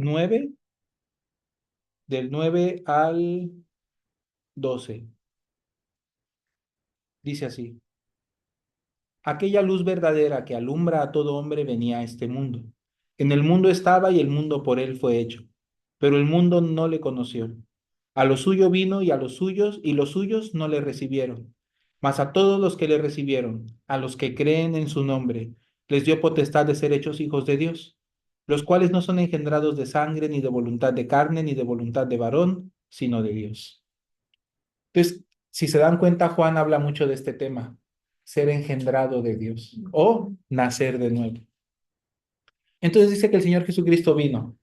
9, del 9 al 12. Dice así: aquella luz verdadera que alumbra a todo hombre venía a este mundo. En el mundo estaba y el mundo por él fue hecho, pero el mundo no le conoció. A lo suyo vino y a los suyos, y los suyos no le recibieron. Mas a todos los que le recibieron, a los que creen en su nombre, les dio potestad de ser hechos hijos de Dios, los cuales no son engendrados de sangre, ni de voluntad de carne, ni de voluntad de varón, sino de Dios. Entonces, si se dan cuenta, Juan habla mucho de este tema, ser engendrado de Dios o nacer de nuevo. Entonces dice que el Señor Jesucristo vino,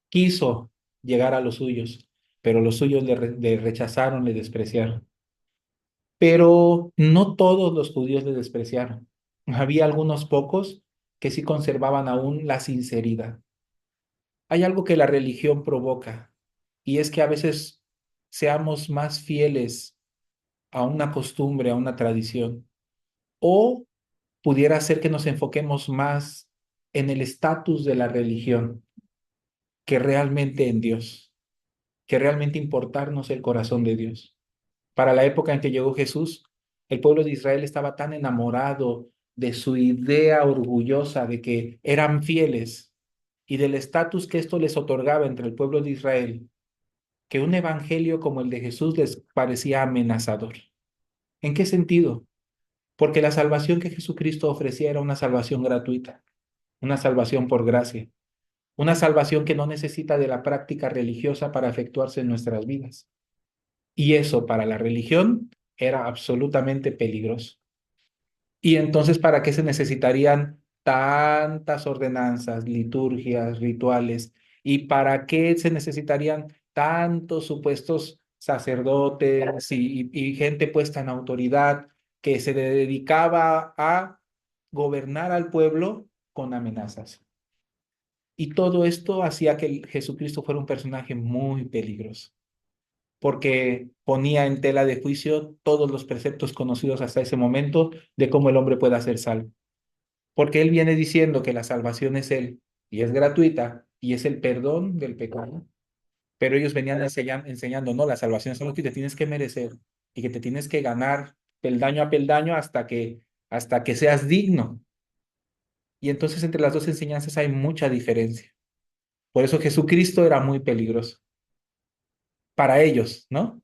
quiso llegar a los suyos, pero los suyos le rechazaron, le despreciaron. Pero no todos los judíos le despreciaron. Había algunos pocos que sí conservaban aún la sinceridad. Hay algo que la religión provoca, y es que a veces seamos más fieles a una costumbre, a una tradición, o pudiera ser que nos enfoquemos más en el estatus de la religión que realmente en Dios, que realmente importarnos el corazón de Dios. Para la época en que llegó Jesús, el pueblo de Israel estaba tan enamorado de su idea orgullosa de que eran fieles y del estatus que esto les otorgaba entre el pueblo de Israel, que un evangelio como el de Jesús les parecía amenazador. ¿En qué sentido? Porque la salvación que Jesucristo ofrecía era una salvación gratuita, una salvación por gracia, una salvación que no necesita de la práctica religiosa para efectuarse en nuestras vidas. Y eso para la religión era absolutamente peligroso. Y entonces, ¿para qué se necesitarían tantas ordenanzas, liturgias, rituales? ¿Y para qué se necesitarían tantos supuestos sacerdotes y gente puesta en autoridad que se dedicaba a gobernar al pueblo con amenazas? Y todo esto hacía que Jesucristo fuera un personaje muy peligroso, porque ponía en tela de juicio todos los preceptos conocidos hasta ese momento de cómo el hombre puede ser salvo. Porque él viene diciendo que la salvación es él y es gratuita y es el perdón del pecado. Pero ellos venían enseñando, no, la salvación es algo que te tienes que merecer y que te tienes que ganar peldaño a peldaño hasta que seas digno. Y entonces entre las dos enseñanzas hay mucha diferencia. Por eso Jesucristo era muy peligroso para ellos, ¿no?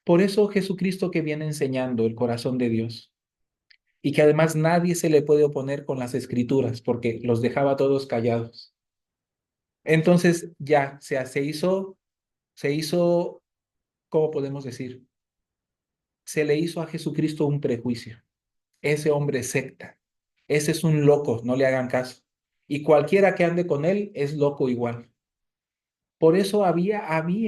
Por eso Jesucristo que viene enseñando el corazón de Dios y que además nadie se le puede oponer con las escrituras porque los dejaba todos callados. Entonces ya, o sea, se hizo, ¿cómo podemos decir? Se le hizo a Jesucristo un prejuicio. Ese hombre es secta, ese es un loco, no le hagan caso. Y cualquiera que ande con él es loco igual. Por eso había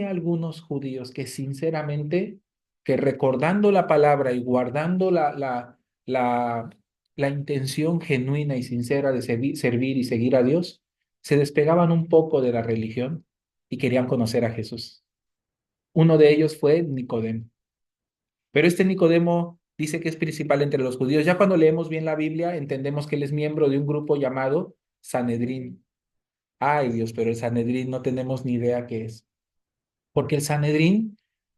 algunos judíos que sinceramente, que recordando la palabra y guardando la, la intención genuina y sincera de servir y seguir a Dios, se despegaban un poco de la religión y querían conocer a Jesús. Uno de ellos fue Nicodemo. Pero este Nicodemo dice que es principal entre los judíos. Ya cuando leemos bien la Biblia, entendemos que él es miembro de un grupo llamado Sanedrín. Ay, Dios, pero el Sanedrín no tenemos ni idea qué es. Porque el Sanedrín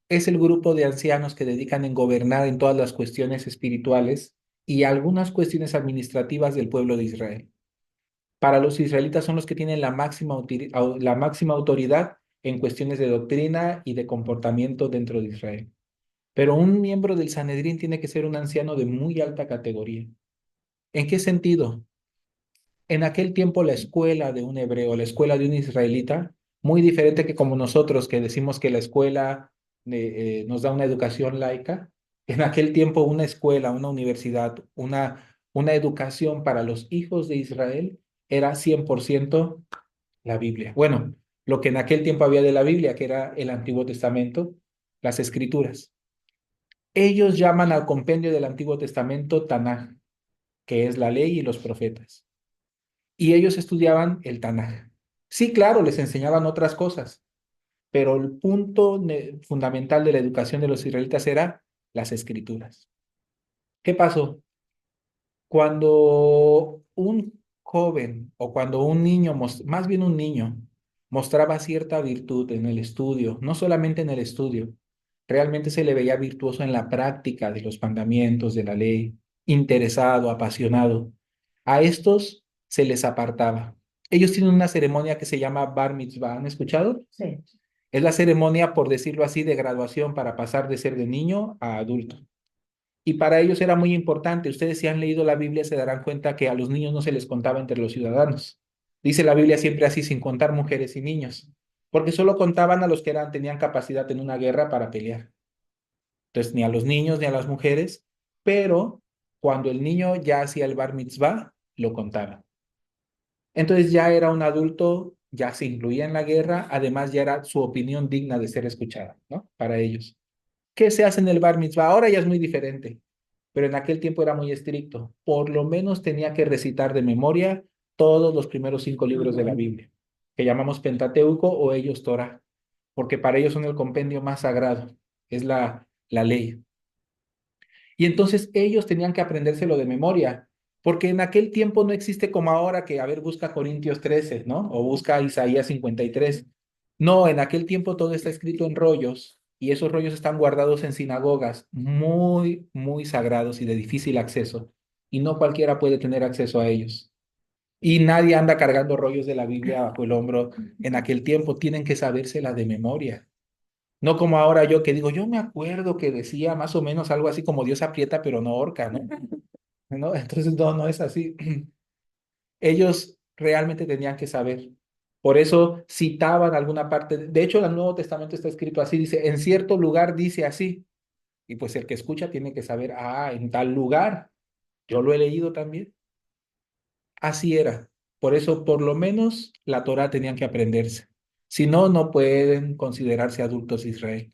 es el grupo de ancianos que dedican en gobernar en todas las cuestiones espirituales y algunas cuestiones administrativas del pueblo de Israel. Para los israelitas son los que tienen la máxima autoridad en cuestiones de doctrina y de comportamiento dentro de Israel. Pero un miembro del Sanedrín tiene que ser un anciano de muy alta categoría. ¿En qué sentido? En aquel tiempo la escuela de un hebreo, la escuela de un israelita, muy diferente que como nosotros que decimos que la escuela nos da una educación laica, en aquel tiempo una escuela, una universidad, una educación para los hijos de Israel era 100% la Biblia. Bueno, lo que en aquel tiempo había de la Biblia, que era el Antiguo Testamento, las Escrituras. Ellos llaman al compendio del Antiguo Testamento Tanaj, que es la ley y los profetas, y ellos estudiaban el Tanaj. Sí, claro, les enseñaban otras cosas, pero el punto fundamental de la educación de los israelitas era las escrituras. ¿Qué pasó? Cuando un joven o cuando un niño, más bien un niño, mostraba cierta virtud en el estudio, no solamente en el estudio, realmente se le veía virtuoso en la práctica de los mandamientos de la ley, interesado, apasionado. A estos se les apartaba. Ellos tienen una ceremonia que se llama Bar Mitzvah. ¿Han escuchado? Sí. Es la ceremonia, por decirlo así, de graduación para pasar de ser de niño a adulto. Y para ellos era muy importante. Ustedes si han leído la Biblia se darán cuenta que a los niños no se les contaba entre los ciudadanos. Dice la Biblia siempre así, sin contar mujeres y niños, porque solo contaban a los que tenían capacidad en una guerra para pelear. Entonces, ni a los niños ni a las mujeres, pero cuando el niño ya hacía el bar mitzvah, lo contaban. Entonces ya era un adulto, ya se incluía en la guerra, además ya era su opinión digna de ser escuchada, ¿no? Para ellos. ¿Qué se hace en el bar mitzvah? Ahora ya es muy diferente, pero en aquel tiempo era muy estricto. Por lo menos tenía que recitar de memoria todos los primeros 5 libros de la Biblia, que llamamos Pentateuco o ellos Torah, porque para ellos son el compendio más sagrado, es la ley. Y entonces ellos tenían que aprendérselo de memoria, porque en aquel tiempo no existe como ahora que, a ver, busca Corintios 13, ¿no? O busca Isaías 53. No, en aquel tiempo todo está escrito en rollos y esos rollos están guardados en sinagogas muy, muy sagrados y de difícil acceso. Y no cualquiera puede tener acceso a ellos. Y nadie anda cargando rollos de la Biblia bajo el hombro. En aquel tiempo tienen que sabérsela de memoria. No como ahora yo que digo, yo me acuerdo que decía más o menos algo así como Dios aprieta pero no ahorca, ¿no? ¿No? Entonces no es así. Ellos realmente tenían que saber. Por eso citaban alguna parte. De hecho, el Nuevo Testamento está escrito así, dice, en cierto lugar dice así. Y pues el que escucha tiene que saber, ah, en tal lugar. Yo lo he leído también. Así era. Por eso, por lo menos, la Torá tenían que aprenderse. Si no, no pueden considerarse adultos de Israel.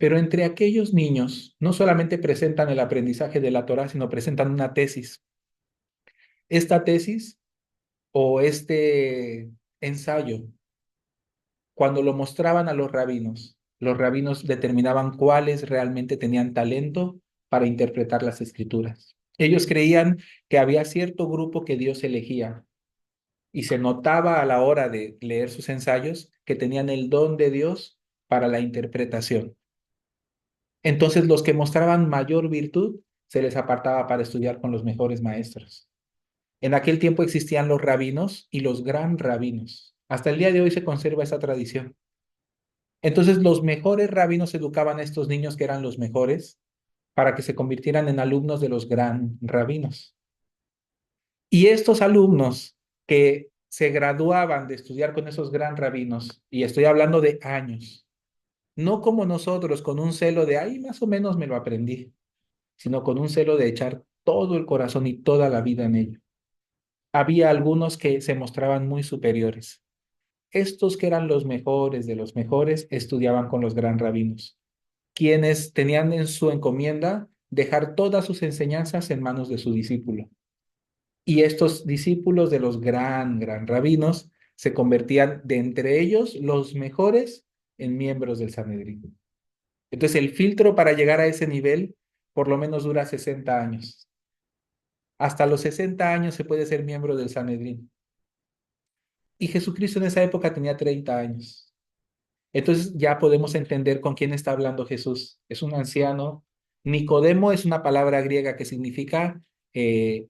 Pero entre aquellos niños no solamente presentan el aprendizaje de la Torá, sino presentan una tesis. Esta tesis o este ensayo, cuando lo mostraban a los rabinos determinaban cuáles realmente tenían talento para interpretar las escrituras. Ellos creían que había cierto grupo que Dios elegía y se notaba a la hora de leer sus ensayos que tenían el don de Dios para la interpretación. Entonces los que mostraban mayor virtud se les apartaba para estudiar con los mejores maestros. En aquel tiempo existían los rabinos y los gran rabinos. Hasta el día de hoy se conserva esa tradición. Entonces los mejores rabinos educaban a estos niños que eran los mejores para que se convirtieran en alumnos de los gran rabinos. Y estos alumnos que se graduaban de estudiar con esos gran rabinos, y estoy hablando de años, no como nosotros con un celo de, ay, más o menos me lo aprendí, sino con un celo de echar todo el corazón y toda la vida en ello. Había algunos que se mostraban muy superiores. Estos que eran los mejores de los mejores estudiaban con los gran rabinos, quienes tenían en su encomienda dejar todas sus enseñanzas en manos de su discípulo. Y estos discípulos de los gran rabinos se convertían de entre ellos los mejores en miembros del Sanedrín. Entonces el filtro para llegar a ese nivel por lo menos dura 60 años. Hasta los 60 años se puede ser miembro del Sanedrín. Y Jesucristo en esa época tenía 30 años. Entonces ya podemos entender con quién está hablando Jesús. Es un anciano. Nicodemo es una palabra griega que significa eh,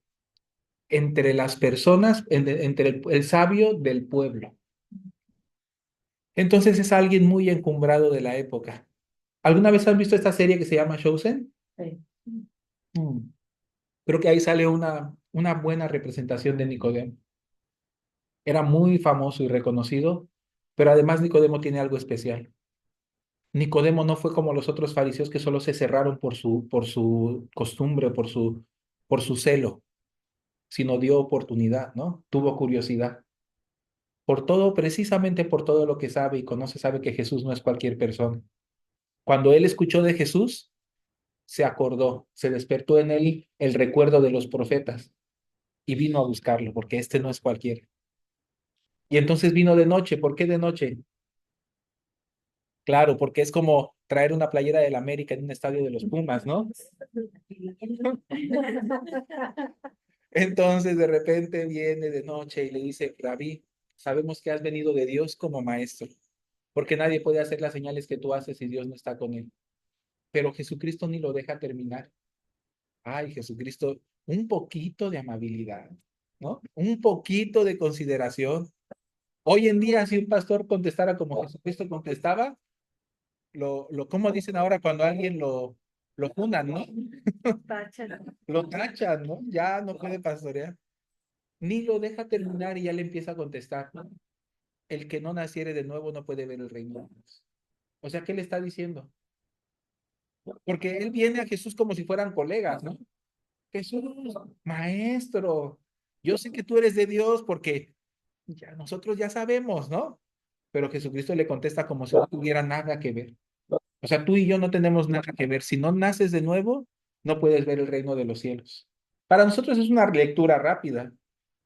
entre las personas, entre el sabio del pueblo. Entonces es alguien muy encumbrado de la época. ¿Alguna vez han visto esta serie que se llama Chosen? Sí. Mm. Creo que ahí sale una buena representación de Nicodemo. Era muy famoso y reconocido, pero además Nicodemo tiene algo especial. Nicodemo no fue como los otros fariseos que solo se cerraron por su costumbre, por su celo, sino dio oportunidad, ¿no? Tuvo curiosidad. Por todo, precisamente por todo lo que sabe y conoce, sabe que Jesús no es cualquier persona. Cuando él escuchó de Jesús, se acordó, se despertó en él el recuerdo de los profetas y vino a buscarlo, porque este no es cualquiera. Y entonces vino de noche. ¿Por qué de noche? Claro, porque es como traer una playera del América en un estadio de los Pumas, ¿no? Entonces de repente viene de noche y le dice, Rabí, sabemos que has venido de Dios como maestro, porque nadie puede hacer las señales que tú haces si Dios no está con él. Pero Jesucristo ni lo deja terminar. Ay, Jesucristo, un poquito de amabilidad, ¿no? Un poquito de consideración. Hoy en día, si un pastor contestara como Jesucristo contestaba, ¿cómo dicen ahora cuando alguien lo funan, ¿no? Lo tachan, ¿no? Ya no puede pastorear. Ni lo deja terminar y ya le empieza a contestar. El que no naciere de nuevo no puede ver el reino de Dios. O sea, ¿qué le está diciendo? Porque él viene a Jesús como si fueran colegas, ¿no? Jesús, maestro, yo sé que tú eres de Dios porque ya nosotros ya sabemos, ¿no? Pero Jesucristo le contesta como si no tuviera nada que ver. O sea, tú y yo no tenemos nada que ver. Si no naces de nuevo, no puedes ver el reino de los cielos. Para nosotros es una lectura rápida.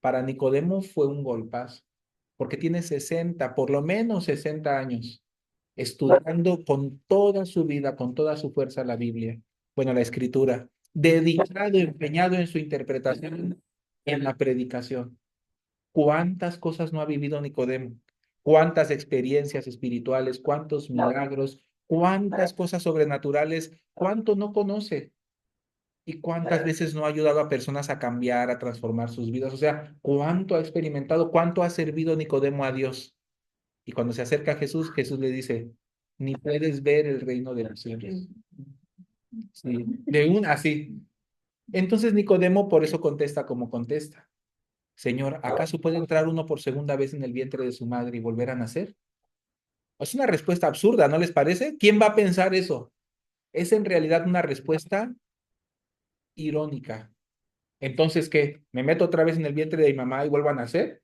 Para Nicodemo fue un golpazo, porque tiene 60, por lo menos 60 años, estudiando con toda su vida, con toda su fuerza la Biblia, bueno, la escritura, dedicado, empeñado en su interpretación, en la predicación. ¿Cuántas cosas no ha vivido Nicodemo? ¿Cuántas experiencias espirituales? ¿Cuántos milagros? ¿Cuántas cosas sobrenaturales? ¿Cuánto no conoce? ¿Y cuántas veces no ha ayudado a personas a cambiar, a transformar sus vidas? O sea, ¿cuánto ha experimentado? ¿Cuánto ha servido Nicodemo a Dios? Y cuando se acerca a Jesús, Jesús le dice, ni puedes ver el reino de los cielos. Sí, de un así. Entonces Nicodemo por eso contesta como contesta. Señor, ¿acaso puede entrar uno por segunda vez en el vientre de su madre y volver a nacer? Es una respuesta absurda, ¿no les parece? ¿Quién va a pensar eso? Es en realidad una respuesta irónica. Entonces, ¿qué? ¿Me meto otra vez en el vientre de mi mamá y vuelvo a nacer?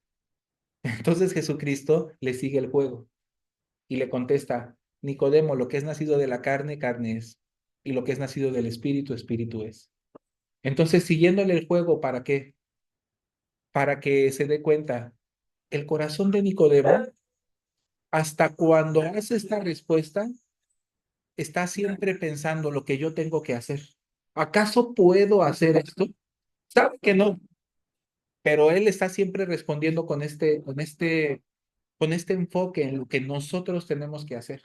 Entonces Jesucristo le sigue el juego y le contesta, Nicodemo, lo que es nacido de la carne, carne es, y lo que es nacido del espíritu, espíritu es. Entonces, siguiéndole el juego, ¿para qué? Para que se dé cuenta, el corazón de Nicodemo, hasta cuando hace esta respuesta, está siempre pensando lo que yo tengo que hacer. ¿Acaso puedo hacer esto? Sabe que no, pero él está siempre respondiendo con este enfoque en lo que nosotros tenemos que hacer.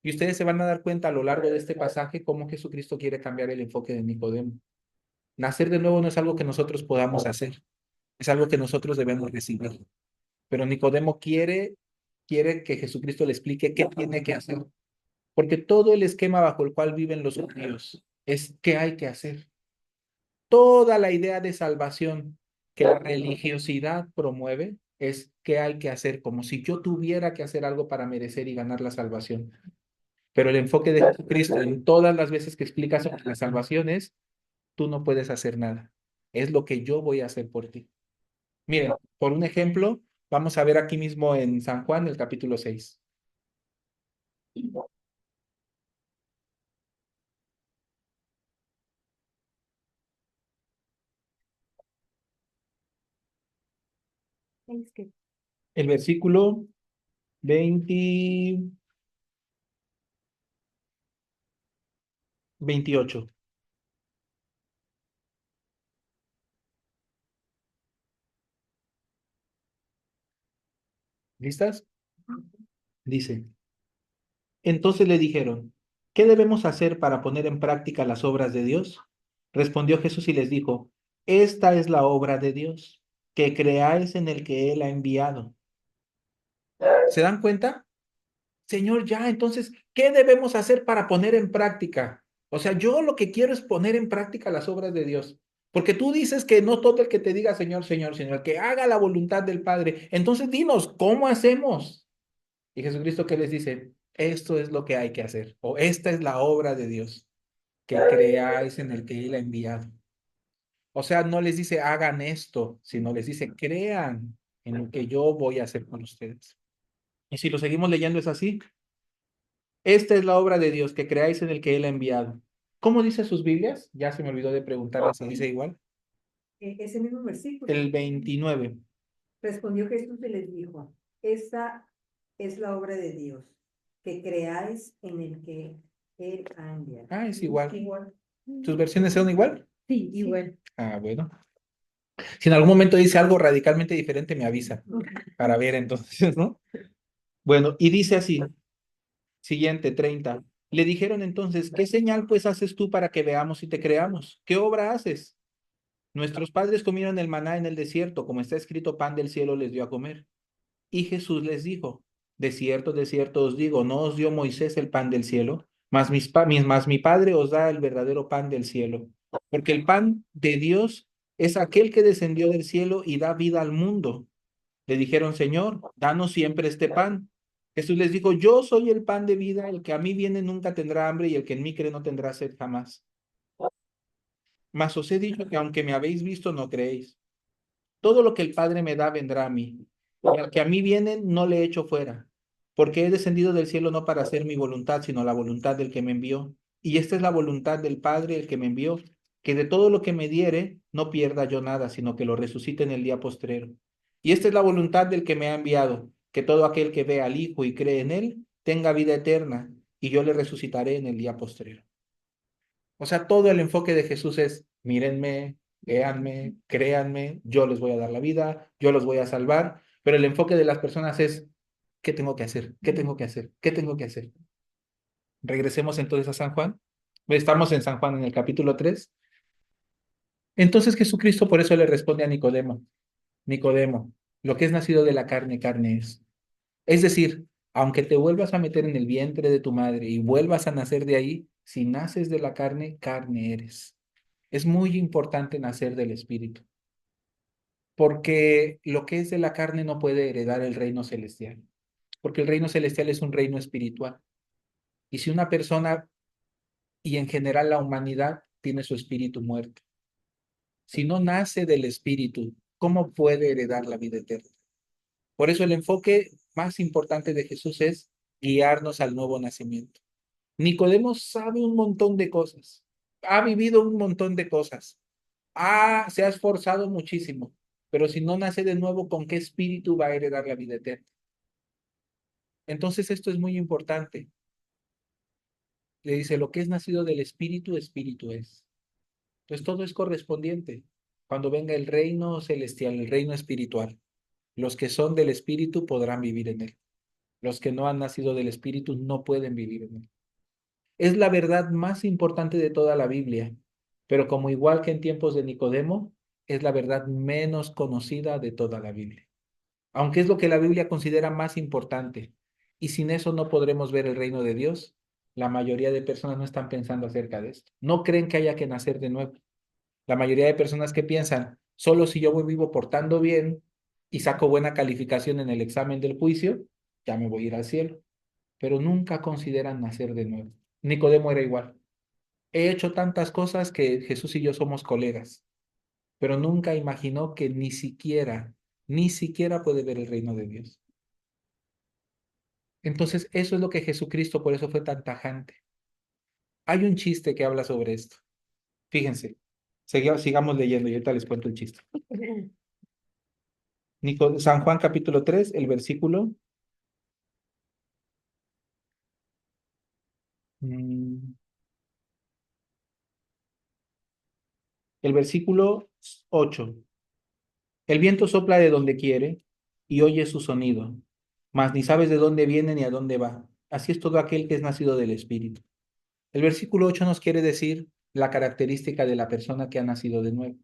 Y ustedes se van a dar cuenta a lo largo de este pasaje cómo Jesucristo quiere cambiar el enfoque de Nicodemo. Nacer de nuevo no es algo que nosotros podamos hacer, es algo que nosotros debemos recibir. Pero Nicodemo quiere que Jesucristo le explique qué tiene que hacer, porque todo el esquema bajo el cual viven los judíos es qué hay que hacer. Toda la idea de salvación que la religiosidad promueve es qué hay que hacer, como si yo tuviera que hacer algo para merecer y ganar la salvación. Pero el enfoque de Jesucristo en todas las veces que explica sobre la salvación es, tú no puedes hacer nada. Es lo que yo voy a hacer por ti. Miren, por un ejemplo, vamos a ver aquí mismo en San Juan, el capítulo 6. El versículo 20, 28. ¿Listas? Dice, entonces le dijeron, ¿qué debemos hacer para poner en práctica las obras de Dios? Respondió Jesús y les dijo, esta es la obra de Dios, que creáis en el que Él ha enviado. ¿Se dan cuenta? Señor, ya, entonces, ¿qué debemos hacer para poner en práctica? O sea, yo lo que quiero es poner en práctica las obras de Dios. Porque tú dices que no todo el que te diga Señor, Señor, Señor, el que haga la voluntad del Padre. Entonces dinos, ¿cómo hacemos? Y Jesucristo, ¿qué les dice? Esto es lo que hay que hacer. O esta es la obra de Dios, que creáis en el que Él ha enviado. O sea, no les dice hagan esto, sino les dice crean en lo que yo voy a hacer con ustedes. Y si lo seguimos leyendo es así. Esta es la obra de Dios, que creáis en el que Él ha enviado. ¿Cómo dice sus Biblias? Ya se me olvidó de preguntarle si dice igual. Ese mismo versículo. El 29. Respondió Jesús y les dijo, esta es la obra de Dios, que creáis en el que Él ha enviado. Es igual. Igual. ¿Tus versiones son igual? Sí, igual. Bueno. Si en algún momento dice algo radicalmente diferente, me avisa para ver entonces, ¿no? Bueno, y dice así, siguiente, 30. Le dijeron entonces, ¿qué señal pues haces tú para que veamos y te creamos? ¿Qué obra haces? Nuestros padres comieron el maná en el desierto, como está escrito, pan del cielo les dio a comer. Y Jesús les dijo, de cierto os digo, no os dio Moisés el pan del cielo, mas mi Padre os da el verdadero pan del cielo. Porque el pan de Dios es aquel que descendió del cielo y da vida al mundo. Le dijeron, Señor, danos siempre este pan. Jesús les dijo, yo soy el pan de vida, el que a mí viene nunca tendrá hambre y el que en mí cree no tendrá sed jamás. Mas os he dicho que aunque me habéis visto, no creéis. Todo lo que el Padre me da vendrá a mí. Y al que a mí viene, no le echo fuera. Porque he descendido del cielo no para hacer mi voluntad, sino la voluntad del que me envió. Y esta es la voluntad del Padre, el que me envió, que de todo lo que me diere, no pierda yo nada, sino que lo resucite en el día postrero. Y esta es la voluntad del que me ha enviado, que todo aquel que vea al Hijo y cree en él, tenga vida eterna, y yo le resucitaré en el día postrero. O sea, todo el enfoque de Jesús es, mírenme, véanme, créanme, yo les voy a dar la vida, yo los voy a salvar, pero el enfoque de las personas es, ¿qué tengo que hacer? ¿Qué tengo que hacer? ¿Qué tengo que hacer? Regresemos entonces a San Juan. Estamos en San Juan en el capítulo 3. Entonces Jesucristo por eso le responde a Nicodemo, Nicodemo, lo que es nacido de la carne, carne es. Es decir, aunque te vuelvas a meter en el vientre de tu madre y vuelvas a nacer de ahí, si naces de la carne, carne eres. Es muy importante nacer del Espíritu, porque lo que es de la carne no puede heredar el reino celestial, porque el reino celestial es un reino espiritual. Y si una persona, y en general la humanidad, tiene su espíritu muerto, si no nace del Espíritu, ¿cómo puede heredar la vida eterna? Por eso el enfoque más importante de Jesús es guiarnos al nuevo nacimiento. Nicodemo sabe un montón de cosas, ha vivido un montón de cosas, se ha esforzado muchísimo, pero si no nace de nuevo, ¿con qué espíritu va a heredar la vida eterna? Entonces esto es muy importante. Le dice, lo que es nacido del espíritu, espíritu es. Entonces todo es correspondiente. Cuando venga el reino celestial, el reino espiritual, los que son del espíritu podrán vivir en él. Los que no han nacido del espíritu no pueden vivir en él. Es la verdad más importante de toda la Biblia, pero como igual que en tiempos de Nicodemo, es la verdad menos conocida de toda la Biblia, aunque es lo que la Biblia considera más importante. Y sin eso no podremos ver el reino de Dios. La mayoría de personas no están pensando acerca de esto. No creen que haya que nacer de nuevo. La mayoría de personas que piensan, solo si yo voy vivo portando bien y saco buena calificación en el examen del juicio, ya me voy a ir al cielo. Pero nunca consideran nacer de nuevo. Nicodemo era igual. He hecho tantas cosas que Jesús y yo somos colegas, pero nunca imaginó que ni siquiera puede ver el reino de Dios. Entonces, eso es lo que Jesucristo por eso fue tan tajante. Hay un chiste que habla sobre esto. Fíjense, sigamos leyendo y ahorita les cuento el chiste. San Juan capítulo 3 el versículo, mm, el versículo 8. El viento sopla de donde quiere y oye su sonido, mas ni sabes de dónde viene ni a dónde va. Así es todo aquel que es nacido del Espíritu. El versículo 8 nos quiere decir la característica de la persona que ha nacido de nuevo.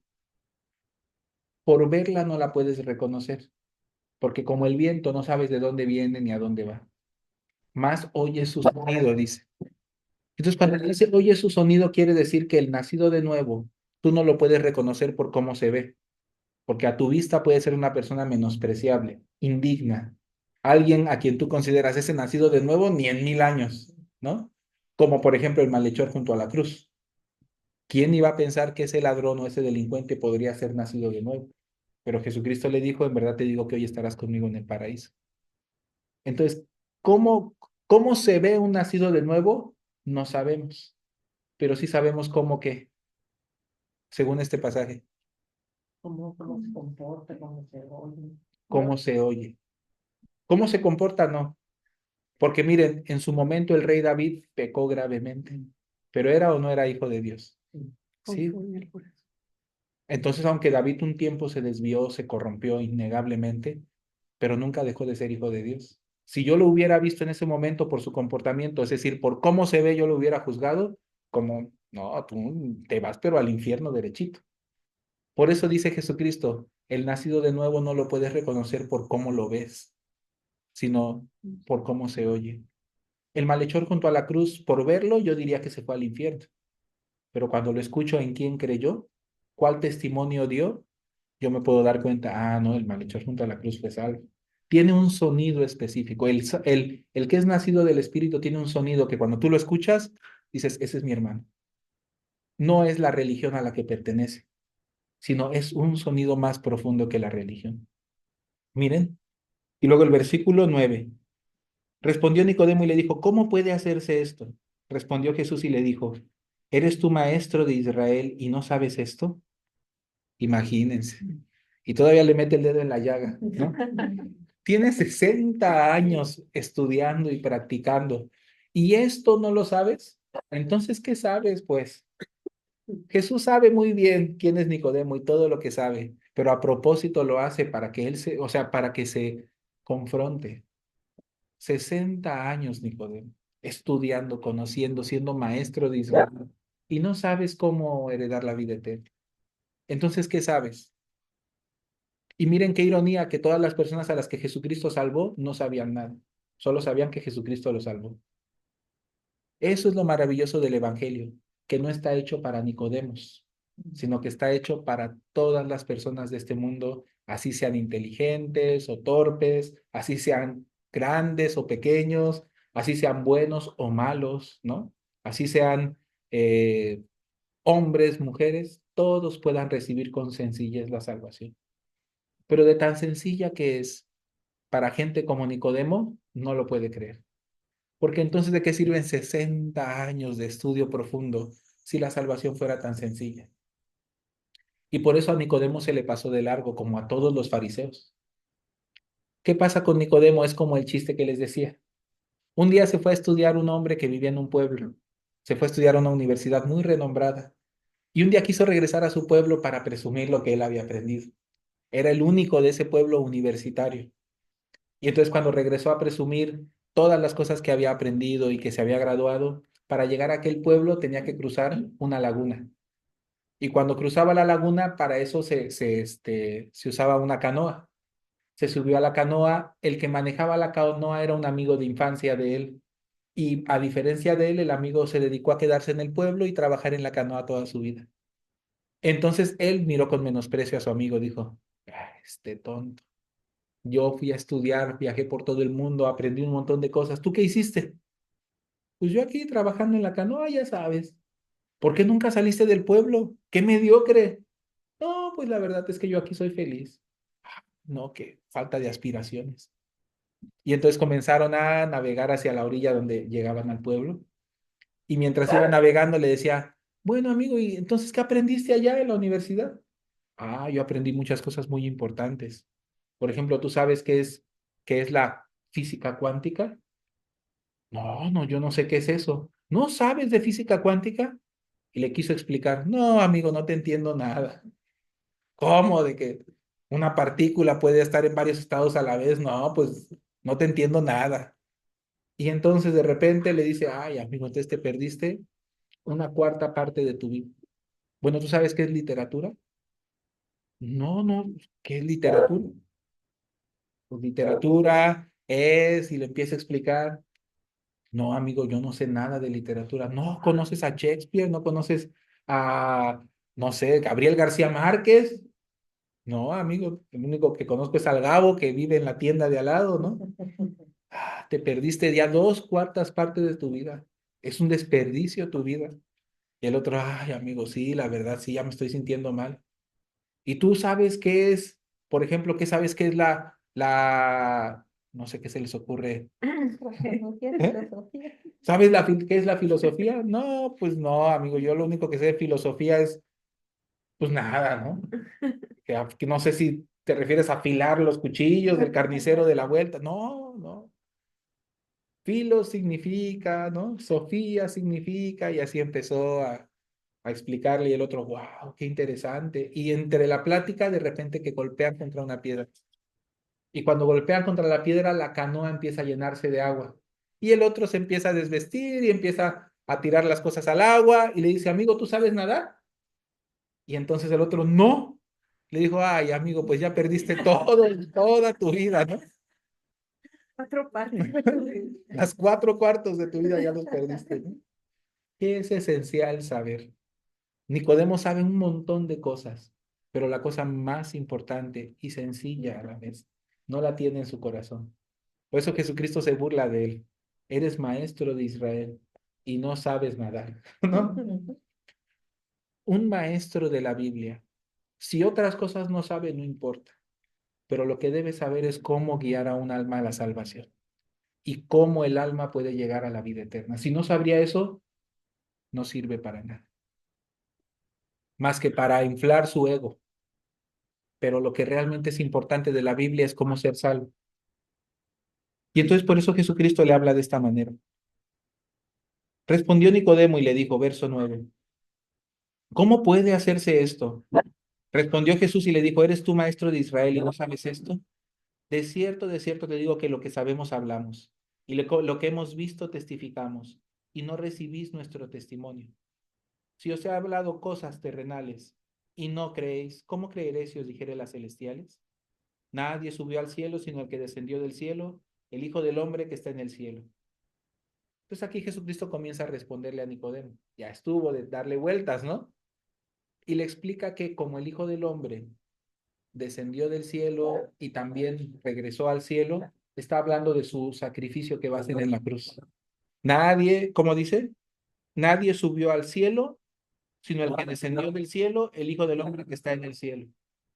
Por verla no la puedes reconocer, porque como el viento no sabes de dónde viene ni a dónde va. Más oye su sonido, dice. Entonces, cuando dice oye su sonido, quiere decir que el nacido de nuevo, tú no lo puedes reconocer por cómo se ve, porque a tu vista puede ser una persona menospreciable, indigna, alguien a quien tú consideras ese nacido de nuevo ni en 1000 años, ¿no? Como por ejemplo el malhechor junto a la cruz. ¿Quién iba a pensar que ese ladrón o ese delincuente podría ser nacido de nuevo? Pero Jesucristo le dijo, en verdad te digo que hoy estarás conmigo en el paraíso. Entonces, ¿cómo se ve un nacido de nuevo? No sabemos, pero sí sabemos cómo que, según este pasaje, ¿Cómo se comporta, cómo se oye? cómo se oye. ¿Cómo se comporta? No. Porque miren, en su momento el rey David pecó gravemente, pero ¿era o no era hijo de Dios? Sí. Entonces, aunque David un tiempo se desvió, se corrompió innegablemente, pero nunca dejó de ser hijo de Dios. Si yo lo hubiera visto en ese momento por su comportamiento, es decir, por cómo se ve, yo lo hubiera juzgado como, no, tú te vas, pero al infierno derechito. Por eso dice Jesucristo, el nacido de nuevo no lo puedes reconocer por cómo lo ves, sino por cómo se oye. El malhechor junto a la cruz, por verlo, yo diría que se fue al infierno, pero cuando lo escucho en quién creyó, cuál testimonio dio, yo me puedo dar cuenta, no, el malhechor junto a la cruz fue salvo. Tiene un sonido específico. El que es nacido del Espíritu tiene un sonido que cuando tú lo escuchas, dices, ese es mi hermano. No es la religión a la que pertenece, sino es un sonido más profundo que la religión. Miren. Y luego el versículo 9. Respondió Nicodemo y le dijo, ¿cómo puede hacerse esto? Respondió Jesús y le dijo, ¿eres tú maestro de Israel y no sabes esto? Imagínense. Y todavía le mete el dedo en la llaga, ¿no? Tiene 60 años estudiando y practicando. ¿Y esto no lo sabes? Entonces, ¿qué sabes, pues? Jesús sabe muy bien quién es Nicodemo y todo lo que sabe, pero a propósito lo hace para que él o sea, para que se confronte. 60 años, Nicodemo, estudiando, conociendo, siendo maestro de Israel, y no sabes cómo heredar la vida eterna. Entonces, ¿qué sabes? Y miren qué ironía que todas las personas a las que Jesucristo salvó no sabían nada, solo sabían que Jesucristo los salvó. Eso es lo maravilloso del Evangelio, que no está hecho para Nicodemos, sino que está hecho para todas las personas de este mundo, así sean inteligentes o torpes, así sean grandes o pequeños, así sean buenos o malos, ¿no? Así sean eh, hombres, mujeres, todos puedan recibir con sencillez la salvación. Pero de tan sencilla que es para gente como Nicodemo, no lo puede creer. Porque entonces, ¿de qué sirven 60 años de estudio profundo si la salvación fuera tan sencilla? Y por eso a Nicodemo se le pasó de largo, como a todos los fariseos. ¿Qué pasa con Nicodemo? Es como el chiste que les decía. Un día se fue a estudiar un hombre que vivía en un pueblo. Se fue a estudiar a una universidad muy renombrada. Y un día quiso regresar a su pueblo para presumir lo que él había aprendido. Era el único de ese pueblo universitario. Y entonces cuando regresó a presumir todas las cosas que había aprendido y que se había graduado, para llegar a aquel pueblo tenía que cruzar una laguna. Y cuando cruzaba la laguna, para eso se usaba una canoa. Se subió a la canoa, el que manejaba la canoa era un amigo de infancia de él. Y a diferencia de él, el amigo se dedicó a quedarse en el pueblo y trabajar en la canoa toda su vida. Entonces él miró con menosprecio a su amigo, dijo, este tonto. Yo fui a estudiar, viajé por todo el mundo, aprendí un montón de cosas. ¿Tú qué hiciste? Pues yo aquí trabajando en la canoa, ya sabes. ¿Por qué nunca saliste del pueblo? ¡Qué mediocre! No, pues la verdad es que yo aquí soy feliz. No, qué falta de aspiraciones. Y entonces comenzaron a navegar hacia la orilla donde llegaban al pueblo. Y mientras iba navegando le decía, bueno amigo, ¿y entonces qué aprendiste allá en la universidad? Yo aprendí muchas cosas muy importantes. Por ejemplo, ¿tú sabes qué es la física cuántica? No, no, yo no sé qué es eso. ¿No sabes de física cuántica? Y le quiso explicar, no, amigo, no te entiendo nada. ¿Cómo? ¿De que una partícula puede estar en varios estados a la vez? No, pues no te entiendo nada. Y entonces de repente le dice, ay, amigo, entonces te perdiste una cuarta parte de tu vida. Bueno, ¿tú sabes qué es literatura? No, no, ¿qué es literatura? Pues literatura es, y le empieza a explicar. No, amigo, yo no sé nada de literatura. No conoces a Shakespeare, no conoces a, no sé, Gabriel García Márquez. No, amigo, el único que conozco es al Gabo que vive en la tienda de al lado, ¿no? Te perdiste ya dos cuartas partes de tu vida. Es un desperdicio tu vida. Y el otro, ay, amigo, sí, la verdad, sí, ya me estoy sintiendo mal. ¿Y tú sabes qué es, por ejemplo, qué sabes qué es no sé qué se les ocurre? ¿Eh? ¿Sabes qué es la filosofía? No, pues no, amigo, yo lo único que sé de filosofía es, pues nada, ¿no? Que no sé si te refieres a afilar los cuchillos del carnicero de la vuelta. No, no. Filo significa, ¿no? Sofía significa, y así empezó a a explicarle y el otro, wow, qué interesante. Y entre la plática, de repente que golpean contra una piedra. Y cuando golpean contra la piedra, la canoa empieza a llenarse de agua. Y el otro se empieza a desvestir y empieza a tirar las cosas al agua y le dice, amigo, ¿tú sabes nadar? Y entonces el otro, no. Le dijo, ay, amigo, pues ya perdiste toda tu vida, ¿no? Cuatro partes de tu vida. Las 4 cuartos de tu vida ya los perdiste, ¿no? ¿Qué es esencial saber? Nicodemo sabe un montón de cosas, pero la cosa más importante y sencilla a la vez, no la tiene en su corazón. Por eso Jesucristo se burla de él. Eres maestro de Israel y no sabes nadar, ¿no? Un maestro de la Biblia. Si otras cosas no sabe, no importa, pero lo que debe saber es cómo guiar a un alma a la salvación y cómo el alma puede llegar a la vida eterna. Si no sabría eso, no sirve para nada, más que para inflar su ego. Pero lo que realmente es importante de la Biblia es cómo ser salvo. Y entonces por eso Jesucristo le habla de esta manera. Respondió Nicodemo y le dijo, verso 9, ¿cómo puede hacerse esto? Respondió Jesús y le dijo, ¿eres tú maestro de Israel y no sabes esto? De cierto te digo que lo que sabemos hablamos y lo que hemos visto testificamos y no recibís nuestro testimonio. Si os he hablado cosas terrenales y no creéis, ¿cómo creeréis si os dijere las celestiales? Nadie subió al cielo sino el que descendió del cielo, el Hijo del Hombre que está en el cielo. Entonces aquí Jesucristo comienza a responderle a Nicodemo. Ya estuvo de darle vueltas, ¿no? Y le explica que como el Hijo del Hombre descendió del cielo y también regresó al cielo, está hablando de su sacrificio que va a hacer en la cruz. Nadie, ¿cómo dice? Nadie subió al cielo, sino el que descendió del cielo, el Hijo del Hombre que está en el cielo.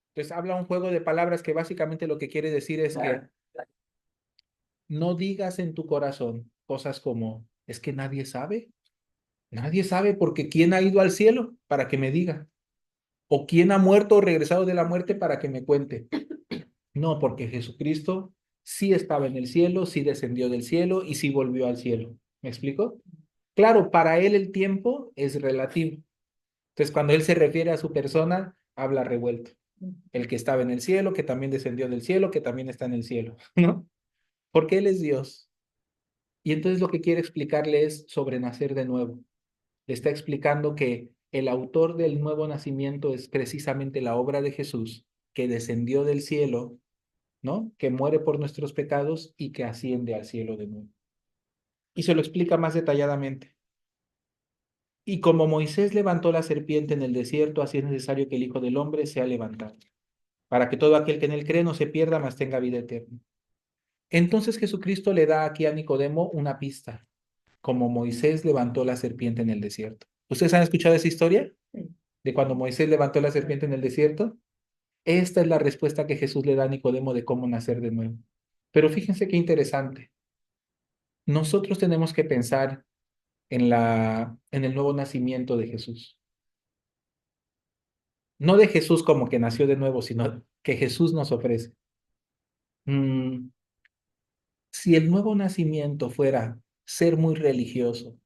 Entonces habla un juego de palabras que básicamente lo que quiere decir es que no digas en tu corazón cosas como, es que nadie sabe. Nadie sabe porque ¿quién ha ido al cielo para que me diga? ¿O quién ha muerto o regresado de la muerte para que me cuente? No, porque Jesucristo sí estaba en el cielo, sí descendió del cielo y sí volvió al cielo. ¿Me explico? Claro, para él el tiempo es relativo. Entonces, cuando él se refiere a su persona, habla revuelto. El que estaba en el cielo, que también descendió del cielo, que también está en el cielo, ¿no? Porque él es Dios. Y entonces lo que quiere explicarle es sobre nacer de nuevo. Le está explicando que el autor del nuevo nacimiento es precisamente la obra de Jesús, que descendió del cielo, ¿no? Que muere por nuestros pecados y que asciende al cielo de nuevo. Y se lo explica más detalladamente. Y como Moisés levantó la serpiente en el desierto, así es necesario que el Hijo del Hombre sea levantado, para que todo aquel que en él cree no se pierda, mas tenga vida eterna. Entonces Jesucristo le da aquí a Nicodemo una pista, como Moisés levantó la serpiente en el desierto. ¿Ustedes han escuchado esa historia? De cuando Moisés levantó la serpiente en el desierto. Esta es la respuesta que Jesús le da a Nicodemo de cómo nacer de nuevo. Pero fíjense qué interesante. Nosotros tenemos que pensar en el nuevo nacimiento de Jesús. No de Jesús como que nació de nuevo, sino que Jesús nos ofrece. Mm, si el nuevo nacimiento fuera ser muy religioso,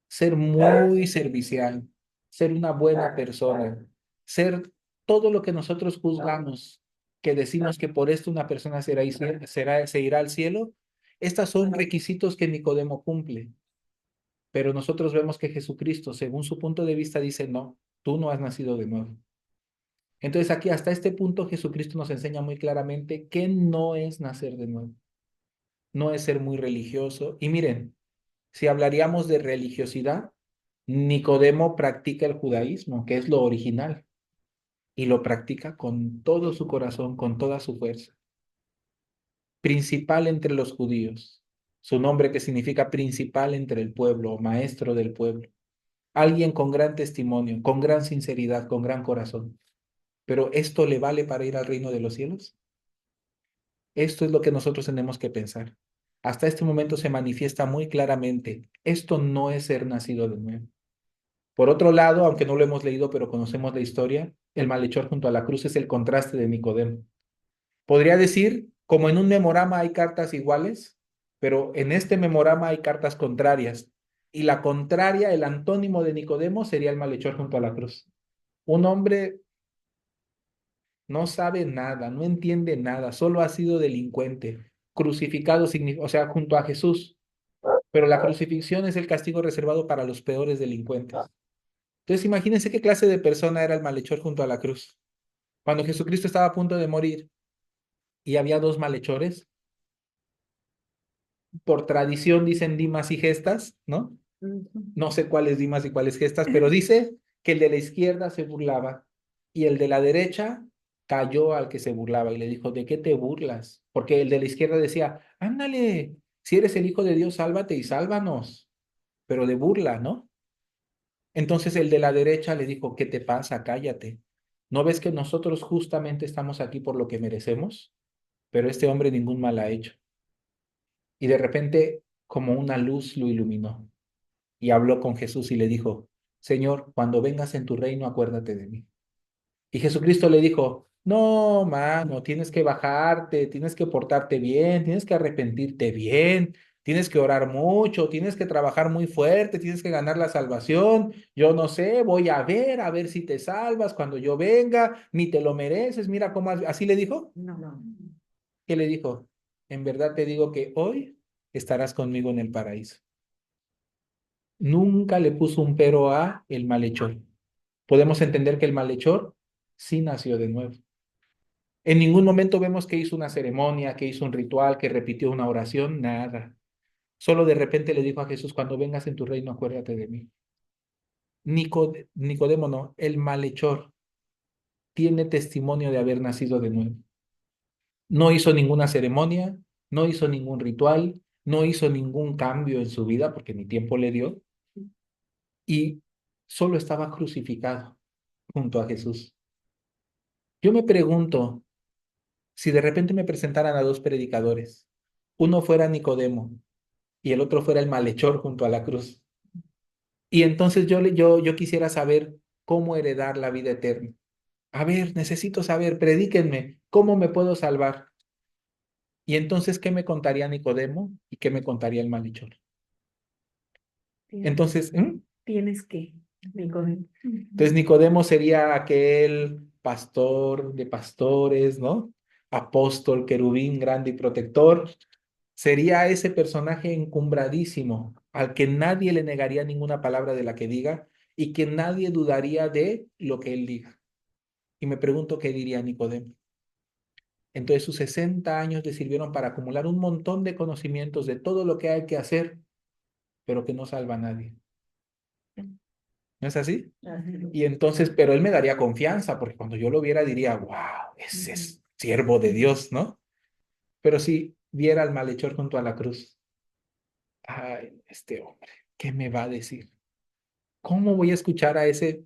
ser muy servicial, ser una buena persona, ser todo lo que nosotros juzgamos, que decimos que por esto una persona se irá al cielo, estos son requisitos que Nicodemo cumple. Pero nosotros vemos que Jesucristo, según su punto de vista, dice, no, tú no has nacido de nuevo. Entonces aquí hasta este punto Jesucristo nos enseña muy claramente que no es nacer de nuevo, no es ser muy religioso. Y miren, si hablaríamos de religiosidad, Nicodemo practica el judaísmo, que es lo original, y lo practica con todo su corazón, con toda su fuerza. Principal entre los judíos, su nombre que significa principal entre el pueblo, o maestro del pueblo. Alguien con gran testimonio, con gran sinceridad, con gran corazón. Pero ¿esto le vale para ir al reino de los cielos? Esto es lo que nosotros tenemos que pensar. Hasta este momento se manifiesta muy claramente, esto no es ser nacido de nuevo. Por otro lado, aunque no lo hemos leído, pero conocemos la historia, el malhechor junto a la cruz es el contraste de Nicodemo. Podría decir, como en un memorama hay cartas iguales, pero en este memorama hay cartas contrarias. Y la contraria, el antónimo de Nicodemo sería el malhechor junto a la cruz. Un hombre no sabe nada, no entiende nada, solo ha sido delincuente, crucificado, o sea, junto a Jesús. Pero la crucifixión es el castigo reservado para los peores delincuentes. Entonces, imagínense qué clase de persona era el malhechor junto a la cruz. Cuando Jesucristo estaba a punto de morir y había dos malhechores, por tradición dicen Dimas y Gestas, ¿no? Ujú. No sé cuál es Dimas y cuál es Gestas, pero dice que el de la izquierda se burlaba y el de la derecha cayó al que se burlaba y le dijo, ¿de qué te burlas? Porque el de la izquierda decía, ándale, si eres el Hijo de Dios, sálvate y sálvanos, pero de burla, ¿no? Entonces el de la derecha le dijo, ¿qué te pasa? Cállate. ¿No ves que nosotros justamente estamos aquí por lo que merecemos? Pero este hombre ningún mal ha hecho. Y de repente, como una luz lo iluminó y habló con Jesús y le dijo, Señor, cuando vengas en tu reino, acuérdate de mí. Y Jesucristo le dijo, no, mano, tienes que bajarte, tienes que portarte bien, tienes que arrepentirte bien, tienes que orar mucho, tienes que trabajar muy fuerte, tienes que ganar la salvación. Yo no sé, voy a ver si te salvas cuando yo venga, ni te lo mereces, mira cómo, así le dijo. No, no. ¿Qué le dijo? En verdad te digo que hoy estarás conmigo en el paraíso. Nunca le puso un pero a el malhechor. Podemos entender que el malhechor sí nació de nuevo. En ningún momento vemos que hizo una ceremonia, que hizo un ritual, que repitió una oración, nada. Solo de repente le dijo a Jesús, cuando vengas en tu reino, acuérdate de mí. Nicodemo no, el malhechor tiene testimonio de haber nacido de nuevo. No hizo ninguna ceremonia, no hizo ningún ritual, no hizo ningún cambio en su vida porque ni tiempo le dio y solo estaba crucificado junto a Jesús. Yo me pregunto, si de repente me presentaran a dos predicadores, uno fuera Nicodemo y el otro fuera el malhechor junto a la cruz, y entonces yo quisiera saber cómo heredar la vida eterna. A ver, necesito saber, predíquenme, ¿cómo me puedo salvar? Y entonces, ¿qué me contaría Nicodemo y qué me contaría el malhechor? Tienes, Entonces, tienes que, Nicodemo. entonces Nicodemo sería aquel pastor de pastores, ¿no? Apóstol, querubín, grande y protector. Sería ese personaje encumbradísimo, al que nadie le negaría ninguna palabra de la que diga y que nadie dudaría de lo que él diga. Y me pregunto qué diría Nicodemo. Entonces sus 60 años le sirvieron para acumular un montón de conocimientos de todo lo que hay que hacer, pero que no salva a nadie. ¿No es así? Así. Y entonces, pero él me daría confianza, porque cuando yo lo viera diría, wow, ese es siervo de Dios, ¿no? Pero si viera al malhechor junto a la cruz, ay, este hombre, ¿qué me va a decir? ¿Cómo voy a escuchar a ese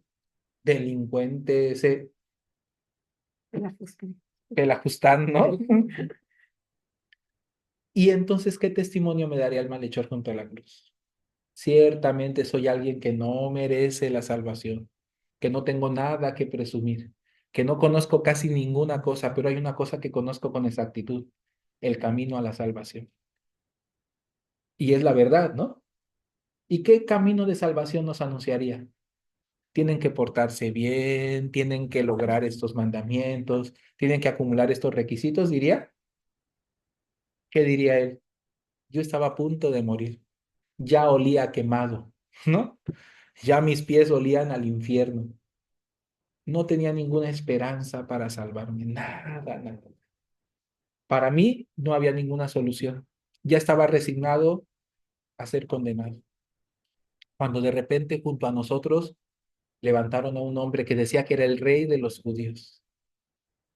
delincuente, ese La busqué. pelajustán, ¿no? Y entonces, ¿qué testimonio me daría el malhechor junto a la cruz? Ciertamente soy alguien que no merece la salvación, que no tengo nada que presumir, que no conozco casi ninguna cosa, pero hay una cosa que conozco con exactitud, el camino a la salvación. Y es la verdad, ¿no? ¿Y qué camino de salvación nos anunciaría? Tienen que portarse bien, tienen que lograr estos mandamientos, tienen que acumular estos requisitos, diría. ¿Qué diría él? Yo estaba a punto de morir, ya olía quemado, ¿no? Ya mis pies olían al infierno. No tenía ninguna esperanza para salvarme, nada, nada. Para mí no había ninguna solución. Ya estaba resignado a ser condenado. Cuando de repente junto a nosotros levantaron a un hombre que decía que era el rey de los judíos.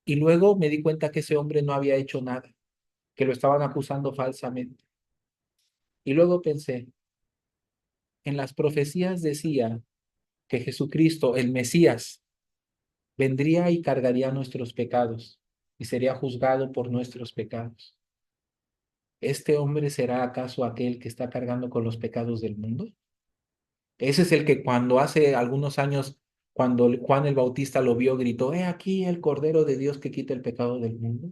Y luego me di cuenta que ese hombre no había hecho nada, que lo estaban acusando falsamente. Y luego pensé, en las profecías decía que Jesucristo, el Mesías, vendría y cargaría nuestros pecados y sería juzgado por nuestros pecados. ¿Este hombre será acaso aquel que está cargando con los pecados del mundo? Ese es el que cuando hace algunos años, cuando Juan el Bautista lo vio, gritó, he aquí el Cordero de Dios que quita el pecado del mundo.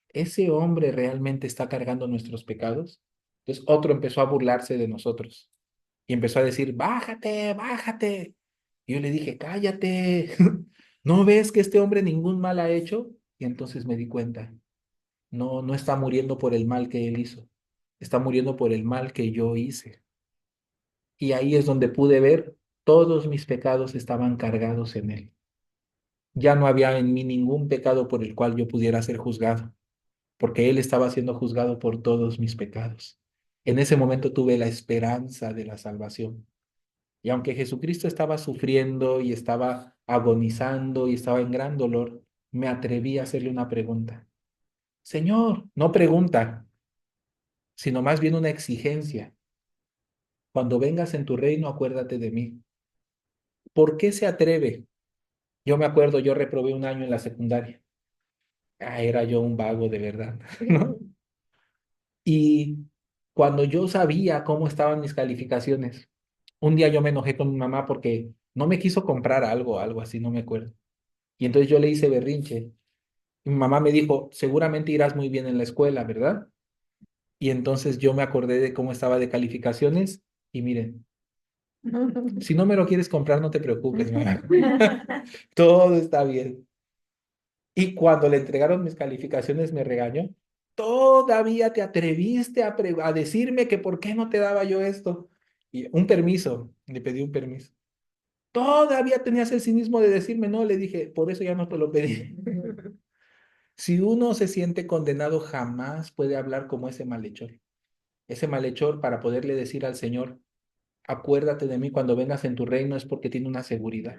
¿Ese hombre realmente está cargando nuestros pecados? Entonces otro empezó a burlarse de nosotros y empezó a decir, bájate, bájate. Y yo le dije, cállate, ¿no ves que este hombre ningún mal ha hecho? Y entonces me di cuenta, no, no está muriendo por el mal que él hizo, está muriendo por el mal que yo hice. Y ahí es donde pude ver todos mis pecados estaban cargados en él. Ya no había en mí ningún pecado por el cual yo pudiera ser juzgado, porque él estaba siendo juzgado por todos mis pecados. En ese momento tuve la esperanza de la salvación. Y aunque Jesucristo estaba sufriendo y estaba agonizando y estaba en gran dolor, me atreví a hacerle una pregunta. Señor, no pregunta, sino más bien una exigencia. Cuando vengas en tu reino, acuérdate de mí. ¿Por qué se atreve? Yo me acuerdo, yo reprobé un año en la secundaria. Era yo un vago de verdad, ¿no? Y cuando yo sabía cómo estaban mis calificaciones, un día yo me enojé con mi mamá porque no me quiso comprar algo, algo así, no me acuerdo. Y entonces yo le hice berrinche. Y mi mamá me dijo, seguramente irás muy bien en la escuela, ¿verdad? Y entonces yo me acordé de cómo estaba de calificaciones y miren, si no me lo quieres comprar, no te preocupes, mamá. Todo está bien. Y cuando le entregaron mis calificaciones, me regañó. Todavía te atreviste a decirme que por qué no te daba yo esto. Y un permiso, le pedí un permiso. Todavía tenías el cinismo de decirme no, le dije, por eso ya no te lo pedí. Si uno se siente condenado, jamás puede hablar como ese malhechor. Ese malhechor, para poderle decir al Señor, acuérdate de mí cuando vengas en tu reino, es porque tiene una seguridad,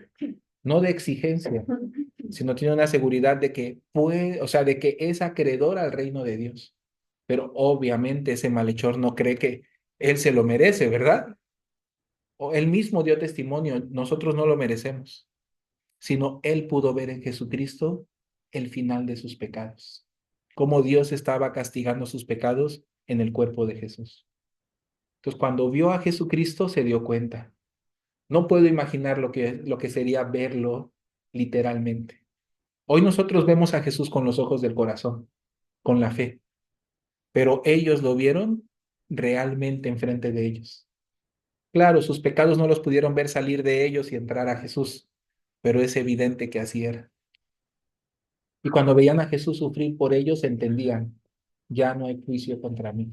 no de exigencia, sino tiene una seguridad de que puede, o sea, de que es acreedor al reino de Dios. Pero obviamente ese malhechor no cree que él se lo merece, ¿verdad? O él mismo dio testimonio, nosotros no lo merecemos, sino él pudo ver en Jesucristo el final de sus pecados, cómo Dios estaba castigando sus pecados en el cuerpo de Jesús. Entonces, cuando vio a Jesucristo, se dio cuenta. No puedo imaginar lo que sería verlo literalmente. Hoy nosotros vemos a Jesús con los ojos del corazón, con la fe, pero ellos lo vieron realmente enfrente de ellos. Claro, sus pecados no los pudieron ver salir de ellos y entrar a Jesús, pero es evidente que así era. Y cuando veían a Jesús sufrir por ellos, entendían, ya no hay juicio contra mí.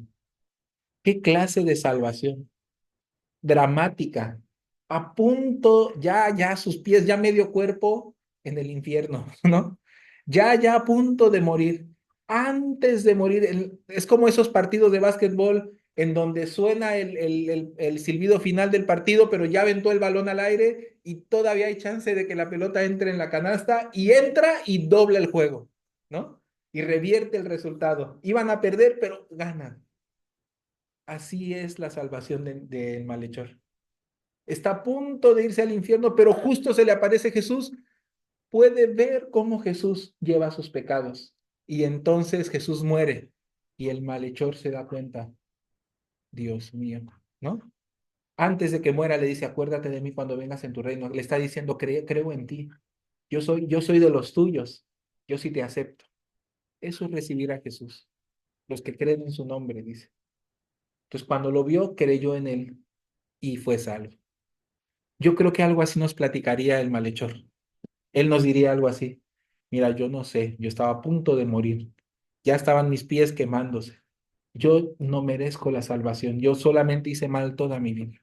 ¿Qué clase de salvación? Dramática, a punto, ya sus pies, ya medio cuerpo en el infierno, ¿no? Ya a punto de morir. Antes de morir, es como esos partidos de básquetbol en donde suena el silbido final del partido, pero ya aventó el balón al aire y todavía hay chance de que la pelota entre en la canasta y entra y dobla el juego, ¿no? Y revierte el resultado. Iban a perder, pero ganan. Así es la salvación del malhechor. Está a punto de irse al infierno, pero justo se le aparece Jesús, puede ver cómo Jesús lleva sus pecados. Y entonces Jesús muere y el malhechor se da cuenta, Dios mío, ¿no? Antes de que muera le dice, acuérdate de mí cuando vengas en tu reino. Le está diciendo, creo en ti. Yo soy de los tuyos. Yo sí te acepto. Eso es recibir a Jesús. Los que creen en su nombre, dice. Entonces cuando lo vio, creyó en él y fue salvo. Yo creo que algo así nos platicaría el malhechor. Él nos diría algo así. Mira, yo no sé, yo estaba a punto de morir. Ya estaban mis pies quemándose. Yo no merezco la salvación. Yo solamente hice mal toda mi vida.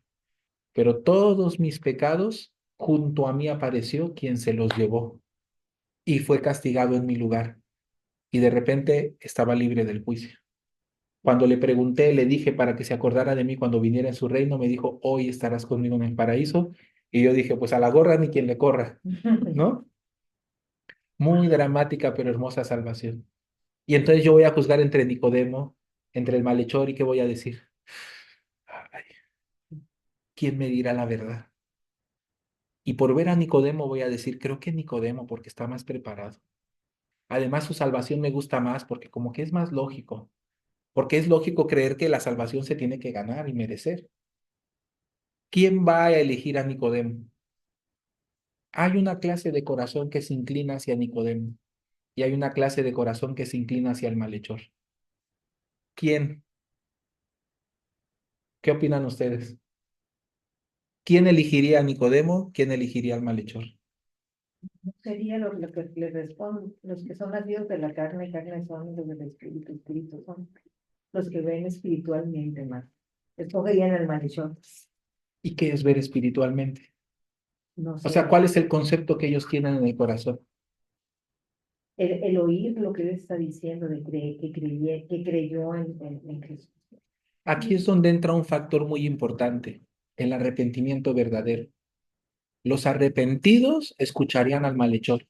Pero todos mis pecados, junto a mí apareció quien se los llevó y fue castigado en mi lugar. Y de repente estaba libre del juicio. Cuando le pregunté, le dije para que se acordara de mí cuando viniera en su reino, me dijo, hoy estarás conmigo en el paraíso. Y yo dije, pues a la gorra ni quien le corra, ¿no? Muy dramática pero hermosa salvación. Y entonces yo voy a juzgar entre Nicodemo, entre el malhechor y qué voy a decir. Ay, ¿quién me dirá la verdad? Y por ver a Nicodemo voy a decir, creo que Nicodemo porque está más preparado. Además su salvación me gusta más porque como que es más lógico, porque es lógico creer que la salvación se tiene que ganar y merecer. ¿Quién va a elegir a Nicodemo? Hay una clase de corazón que se inclina hacia Nicodemo y hay una clase de corazón que se inclina hacia el malhechor. ¿Quién? ¿Qué opinan ustedes? ¿Quién elegiría a Nicodemo? ¿Quién elegiría al malhechor? Sería lo que le respondo. Los que son nacidos de la carne, carne son, los del espíritu, espíritu son. Los que ven espiritualmente más. Escogerían el maldición. ¿Y qué es ver espiritualmente? No O sé, sea, ¿cuál es el concepto que ellos tienen en el corazón? el oír lo que él está diciendo, que creyó en Jesús. Aquí es donde entra un factor muy importante, el arrepentimiento verdadero. Los arrepentidos escucharían al malhechor,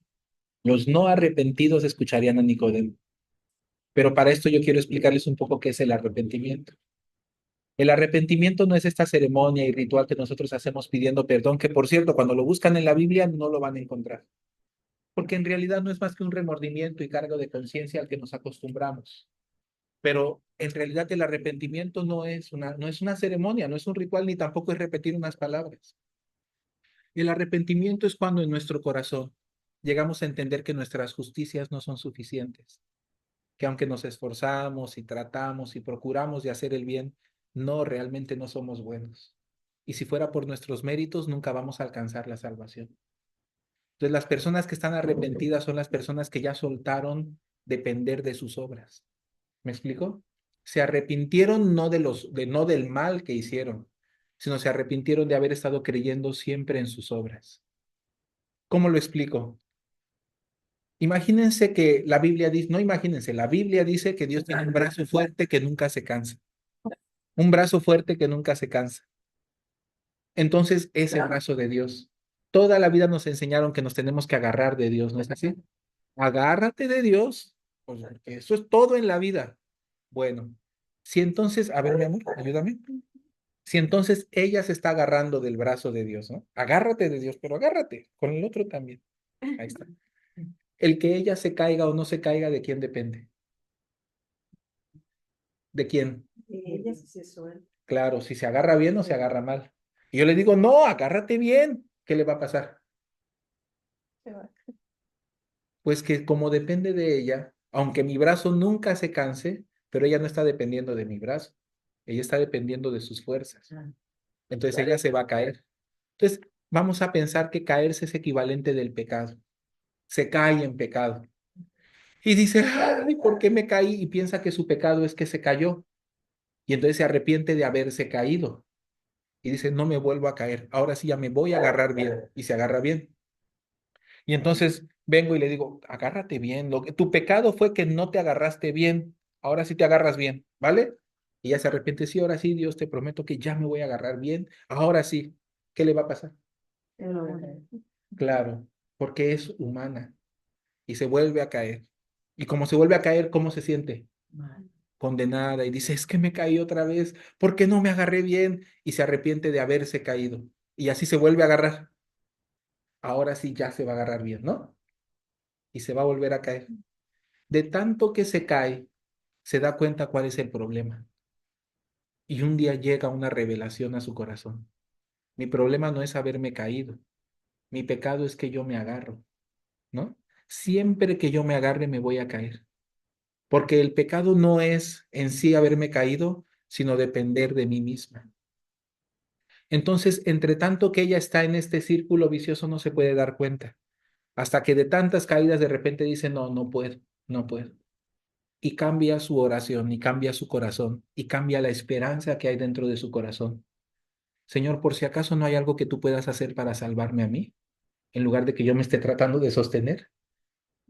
los no arrepentidos escucharían a Nicodemo. Pero para esto yo quiero explicarles un poco qué es el arrepentimiento. El arrepentimiento no es esta ceremonia y ritual que nosotros hacemos pidiendo perdón, que por cierto, cuando lo buscan en la Biblia no lo van a encontrar, porque en realidad no es más que un remordimiento y cargo de conciencia al que nos acostumbramos. Pero en realidad el arrepentimiento no es una ceremonia, no es un ritual, ni tampoco es repetir unas palabras. El arrepentimiento es cuando en nuestro corazón llegamos a entender que nuestras justicias no son suficientes, que aunque nos esforzamos y tratamos y procuramos de hacer el bien, no, realmente no somos buenos. Y si fuera por nuestros méritos, nunca vamos a alcanzar la salvación. Entonces, las personas que están arrepentidas son las personas que ya soltaron depender de sus obras. ¿Me explico? Se arrepintieron no del mal que hicieron, sino se arrepintieron de haber estado creyendo siempre en sus obras. ¿Cómo lo explico? Imagínense que la Biblia dice, no imagínense, la Biblia dice que Dios tiene un brazo fuerte que nunca se cansa, un brazo fuerte que nunca se cansa. Entonces, es el brazo de Dios. Toda la vida nos enseñaron que nos tenemos que agarrar de Dios, ¿no es así? Agárrate de Dios, pues, eso es todo en la vida. Bueno, si entonces, a ver, mi amor, ayúdame. Si entonces ella se está agarrando del brazo de Dios, ¿no? Agárrate de Dios, pero agárrate con el otro también. Ahí está. El que ella se caiga o no se caiga, ¿de quién depende? ¿De quién? Ella sí se suelta. Claro, si se agarra bien o se agarra mal. Y yo le digo, no, agárrate bien. ¿Qué le va a pasar? Se va. Pues que como depende de ella, aunque mi brazo nunca se canse, pero ella no está dependiendo de mi brazo. Ella está dependiendo de sus fuerzas. Ah, Entonces ella se va a caer. Entonces vamos a pensar que caerse es equivalente del pecado. Se cae en pecado. Y dice, ay, ¿por qué me caí? Y piensa que su pecado es que se cayó. Y entonces se arrepiente de haberse caído. Y dice, no me vuelvo a caer. Ahora sí ya me voy a agarrar bien. Y se agarra bien. Y entonces vengo y le digo, agárrate bien. Tu pecado fue que no te agarraste bien. Ahora sí te agarras bien, ¿vale? Y ya se arrepiente. Sí, ahora sí, Dios, te prometo que ya me voy a agarrar bien. Ahora sí. ¿Qué le va a pasar? se lo voy a- Claro, porque es humana y se vuelve a caer. Y como se vuelve a caer, ¿cómo se siente? Mal. Condenada y dice, es que me caí otra vez, ¿por qué no me agarré bien? Y se arrepiente de haberse caído. Y así se vuelve a agarrar. Ahora sí ya se va a agarrar bien, ¿no? Y se va a volver a caer. De tanto que se cae, se da cuenta cuál es el problema. Y un día llega una revelación a su corazón. Mi problema no es haberme caído. Mi pecado es que yo me agarro, ¿no? Siempre que yo me agarre me voy a caer. Porque el pecado no es en sí haberme caído, sino depender de mí misma. Entonces, entre tanto que ella está en este círculo vicioso, no se puede dar cuenta. Hasta que de tantas caídas de repente dice, no, no puedo, no puedo. Y cambia su oración, y cambia su corazón, y cambia la esperanza que hay dentro de su corazón. Señor, por si acaso no hay algo que tú puedas hacer para salvarme a mí, en lugar de que yo me esté tratando de sostener.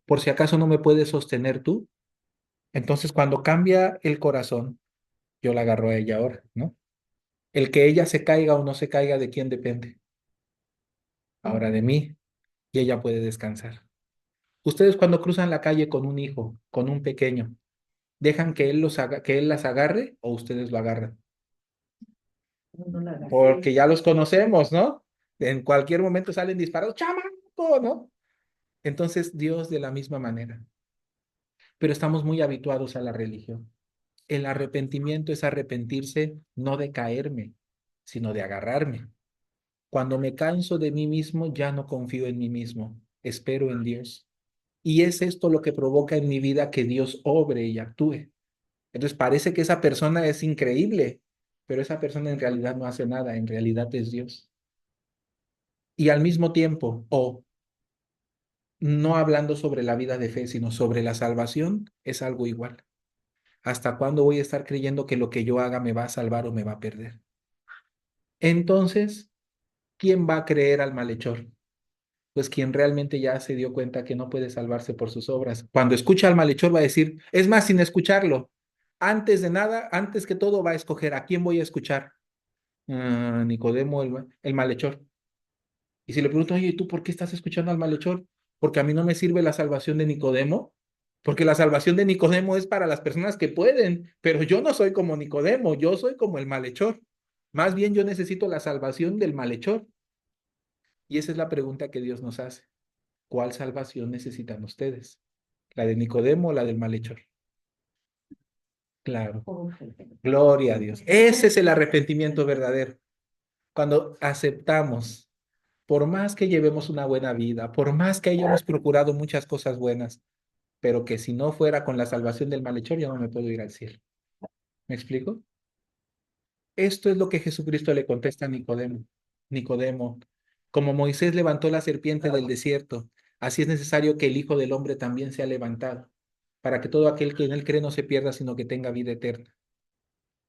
Por si acaso no me puedes sostener tú. Entonces, cuando cambia el corazón, yo la agarro a ella ahora, ¿no? El que ella se caiga o no se caiga, ¿de quién depende? Ahora de mí, y ella puede descansar. Ustedes cuando cruzan la calle con un hijo, con un pequeño, ¿dejan que que él las agarre o ustedes lo agarran? Uno la agarra. Porque ya los conocemos, ¿no? En cualquier momento salen disparados, ¡chamaco!, ¿no? Entonces, Dios de la misma manera. Pero estamos muy habituados a la religión. El arrepentimiento es arrepentirse no de caerme, sino de agarrarme. Cuando me canso de mí mismo, ya no confío en mí mismo, espero en Dios. Y es esto lo que provoca en mi vida que Dios obre y actúe. Entonces parece que esa persona es increíble, pero esa persona en realidad no hace nada, en realidad es Dios. y al mismo tiempo, o no hablando sobre la vida de fe, sino sobre la salvación, es algo igual. ¿Hasta cuándo voy a estar creyendo que lo que yo haga me va a salvar o me va a perder? Entonces, ¿quién va a creer al malhechor? Pues quien realmente ya se dio cuenta que no puede salvarse por sus obras. Cuando escucha al malhechor va a decir, es más, sin escucharlo, antes de nada, antes que todo va a escoger a quién voy a escuchar. Nicodemo, el malhechor. Y si le pregunto, oye, ¿tú por qué estás escuchando al malhechor? Porque a mí no me sirve la salvación de Nicodemo, porque la salvación de Nicodemo es para las personas que pueden, pero yo no soy como Nicodemo, yo soy como el malhechor. Más bien yo necesito la salvación del malhechor. Y esa es la pregunta que Dios nos hace. ¿Cuál salvación necesitan ustedes? ¿La de Nicodemo o la del malhechor? Claro. Gloria a Dios. Ese es el arrepentimiento verdadero. Cuando aceptamos, por más que llevemos una buena vida, por más que hayamos procurado muchas cosas buenas, pero que si no fuera con la salvación del malhechor, yo no me puedo ir al cielo. ¿Me explico? Esto es lo que Jesucristo le contesta a Nicodemo. Nicodemo, como Moisés levantó la serpiente del desierto, así es necesario que el Hijo del Hombre también sea levantado, para que todo aquel que en él cree no se pierda, sino que tenga vida eterna.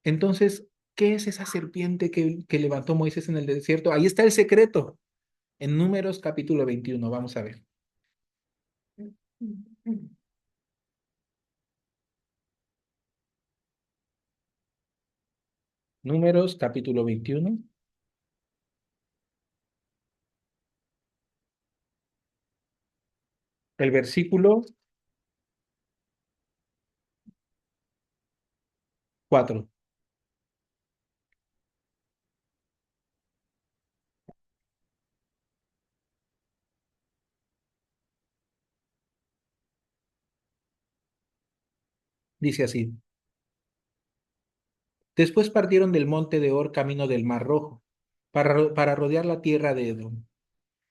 Entonces, ¿qué es esa serpiente que levantó Moisés en el desierto? Ahí está el secreto. En Números capítulo 21, vamos a ver. Números capítulo 21, el versículo 4. Dice así. Después partieron del monte de Or camino del Mar Rojo, para rodear la tierra de Edom.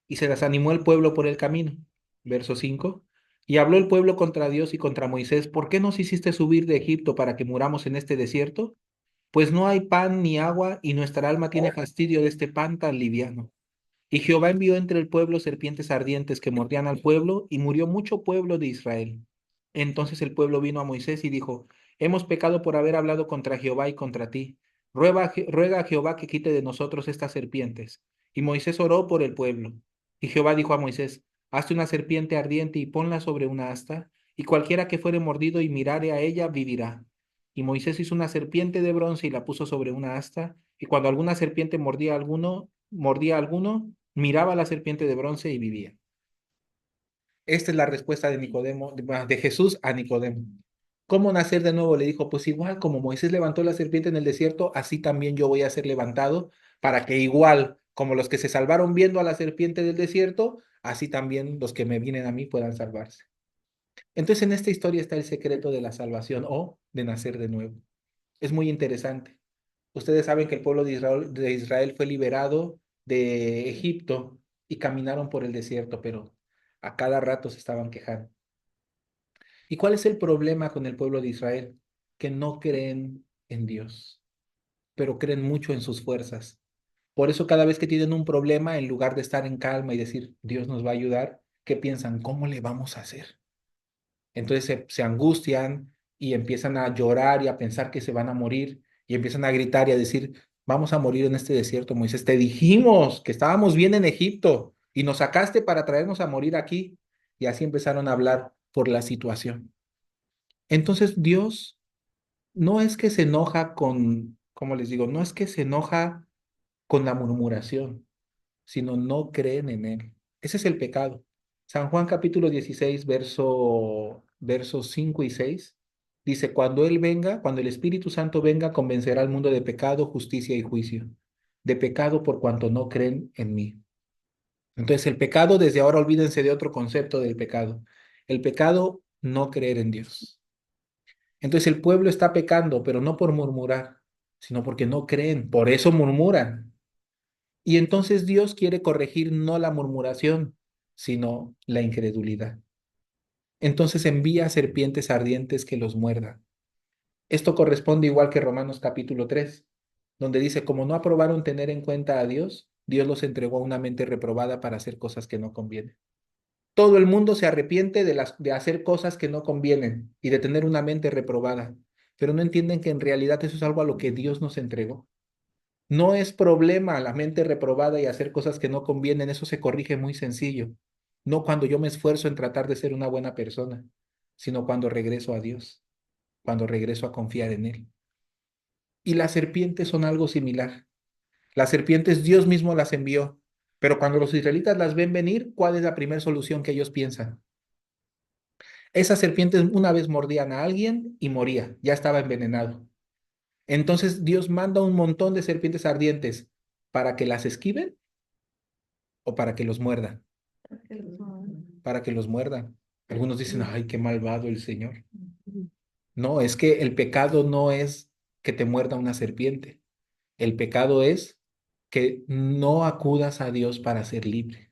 Y se desanimó el pueblo por el camino. Verso 5. Y habló el pueblo contra Dios y contra Moisés, ¿por qué nos hiciste subir de Egipto para que muramos en este desierto? Pues no hay pan ni agua, y nuestra alma tiene fastidio de este pan tan liviano. Y Jehová envió entre el pueblo serpientes ardientes que mordían al pueblo, y murió mucho pueblo de Israel. Entonces el pueblo vino a Moisés y dijo, hemos pecado por haber hablado contra Jehová y contra ti. Ruega a Jehová que quite de nosotros estas serpientes. Y Moisés oró por el pueblo. Y Jehová dijo a Moisés, hazte una serpiente ardiente y ponla sobre una asta, y cualquiera que fuere mordido y mirare a ella vivirá. Y Moisés hizo una serpiente de bronce y la puso sobre una asta, y cuando alguna serpiente mordía a alguno, miraba a la serpiente de bronce y vivía. Esta es la respuesta de Nicodemo, de Jesús a Nicodemo. ¿Cómo nacer de nuevo? Le dijo, pues igual como Moisés levantó la serpiente en el desierto, así también yo voy a ser levantado, para que igual como los que se salvaron viendo a la serpiente del desierto, así también los que me vienen a mí puedan salvarse. Entonces en esta historia está el secreto de la salvación o de nacer de nuevo. Es muy interesante. Ustedes saben que el pueblo de Israel fue liberado de Egipto y caminaron por el desierto, pero a cada rato se estaban quejando. ¿Y cuál es el problema con el pueblo de Israel? Que no creen en Dios, pero creen mucho en sus fuerzas. Por eso cada vez que tienen un problema, en lugar de estar en calma y decir, Dios nos va a ayudar, ¿qué piensan? ¿Cómo le vamos a hacer? Entonces se angustian y empiezan a llorar y a pensar que se van a morir y empiezan a gritar y a decir, vamos a morir en este desierto, Moisés, te dijimos que estábamos bien en Egipto y nos sacaste para traernos a morir aquí. Y así empezaron a hablar por la situación. Entonces Dios no es que se enoja con, como les digo, no es que se enoja con la murmuración, sino no creen en Él. Ese es el pecado. San Juan capítulo 16 versos 5 y 6 dice, cuando Él venga, cuando el Espíritu Santo venga, convencerá al mundo de pecado, justicia y juicio. De pecado por cuanto no creen en mí. Entonces el pecado, desde ahora olvídense de otro concepto del pecado. El pecado, no creer en Dios. Entonces el pueblo está pecando, pero no por murmurar, sino porque no creen. Por eso murmuran. Y entonces Dios quiere corregir no la murmuración, sino la incredulidad. Entonces envía serpientes ardientes que los muerdan. Esto corresponde igual que Romanos capítulo 3, donde dice, como no aprobaron tener en cuenta a Dios, Dios los entregó a una mente reprobada para hacer cosas que no convienen. Todo el mundo se arrepiente de hacer cosas que no convienen y de tener una mente reprobada, pero no entienden que en realidad eso es algo a lo que Dios nos entregó. No es problema la mente reprobada y hacer cosas que no convienen, eso se corrige muy sencillo. No cuando yo me esfuerzo en tratar de ser una buena persona, sino cuando regreso a Dios, cuando regreso a confiar en Él. Y las serpientes son algo similar. Las serpientes Dios mismo las envió, pero cuando los israelitas las ven venir, ¿cuál es la primera solución que ellos piensan? Esas serpientes una vez mordían a alguien y moría, ya estaba envenenado. Entonces Dios manda un montón de serpientes ardientes para que las esquiven o para que los muerdan, para que los muerdan. Algunos dicen, ay, qué malvado el Señor. No, es que el pecado no es que te muerda una serpiente. El pecado es que no acudas a Dios para ser libre.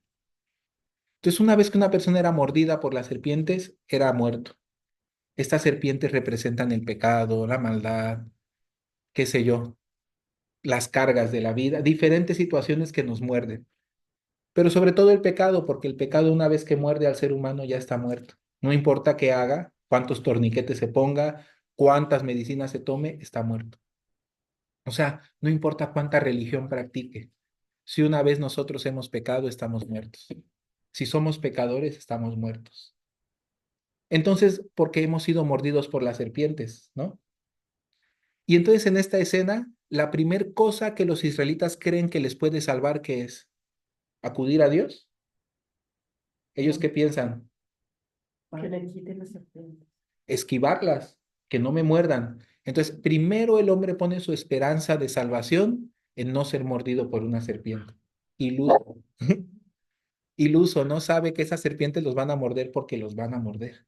Entonces, una vez que una persona era mordida por las serpientes, era muerto. Estas serpientes representan el pecado, la maldad, qué sé yo, las cargas de la vida, diferentes situaciones que nos muerden. Pero sobre todo el pecado, porque el pecado una vez que muerde al ser humano ya está muerto. No importa qué haga, cuántos torniquetes se ponga, cuántas medicinas se tome, está muerto. O sea, no importa cuánta religión practique. Si una vez nosotros hemos pecado, estamos muertos. Si somos pecadores, estamos muertos. Entonces, ¿por qué hemos sido mordidos por las serpientes, no? Y entonces en esta escena, la primer cosa que los israelitas creen que les puede salvar, ¿qué es? ¿Acudir a Dios? ¿Ellos qué piensan? Que le quiten las serpientes. Esquivarlas, que no me muerdan. Entonces, primero el hombre pone su esperanza de salvación en no ser mordido por una serpiente. Iluso. Iluso, no sabe que esas serpientes los van a morder porque los van a morder.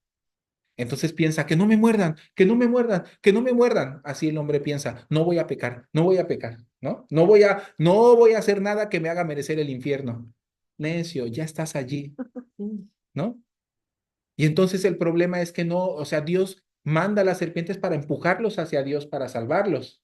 Entonces piensa, que no me muerdan, que no me muerdan, que no me muerdan. Así el hombre piensa, no voy a pecar, no voy a pecar, ¿no? No voy a hacer nada que me haga merecer el infierno. Necio, ya estás allí, ¿no? Y entonces el problema es que no, o sea, Dios manda a las serpientes para empujarlos hacia Dios, para salvarlos.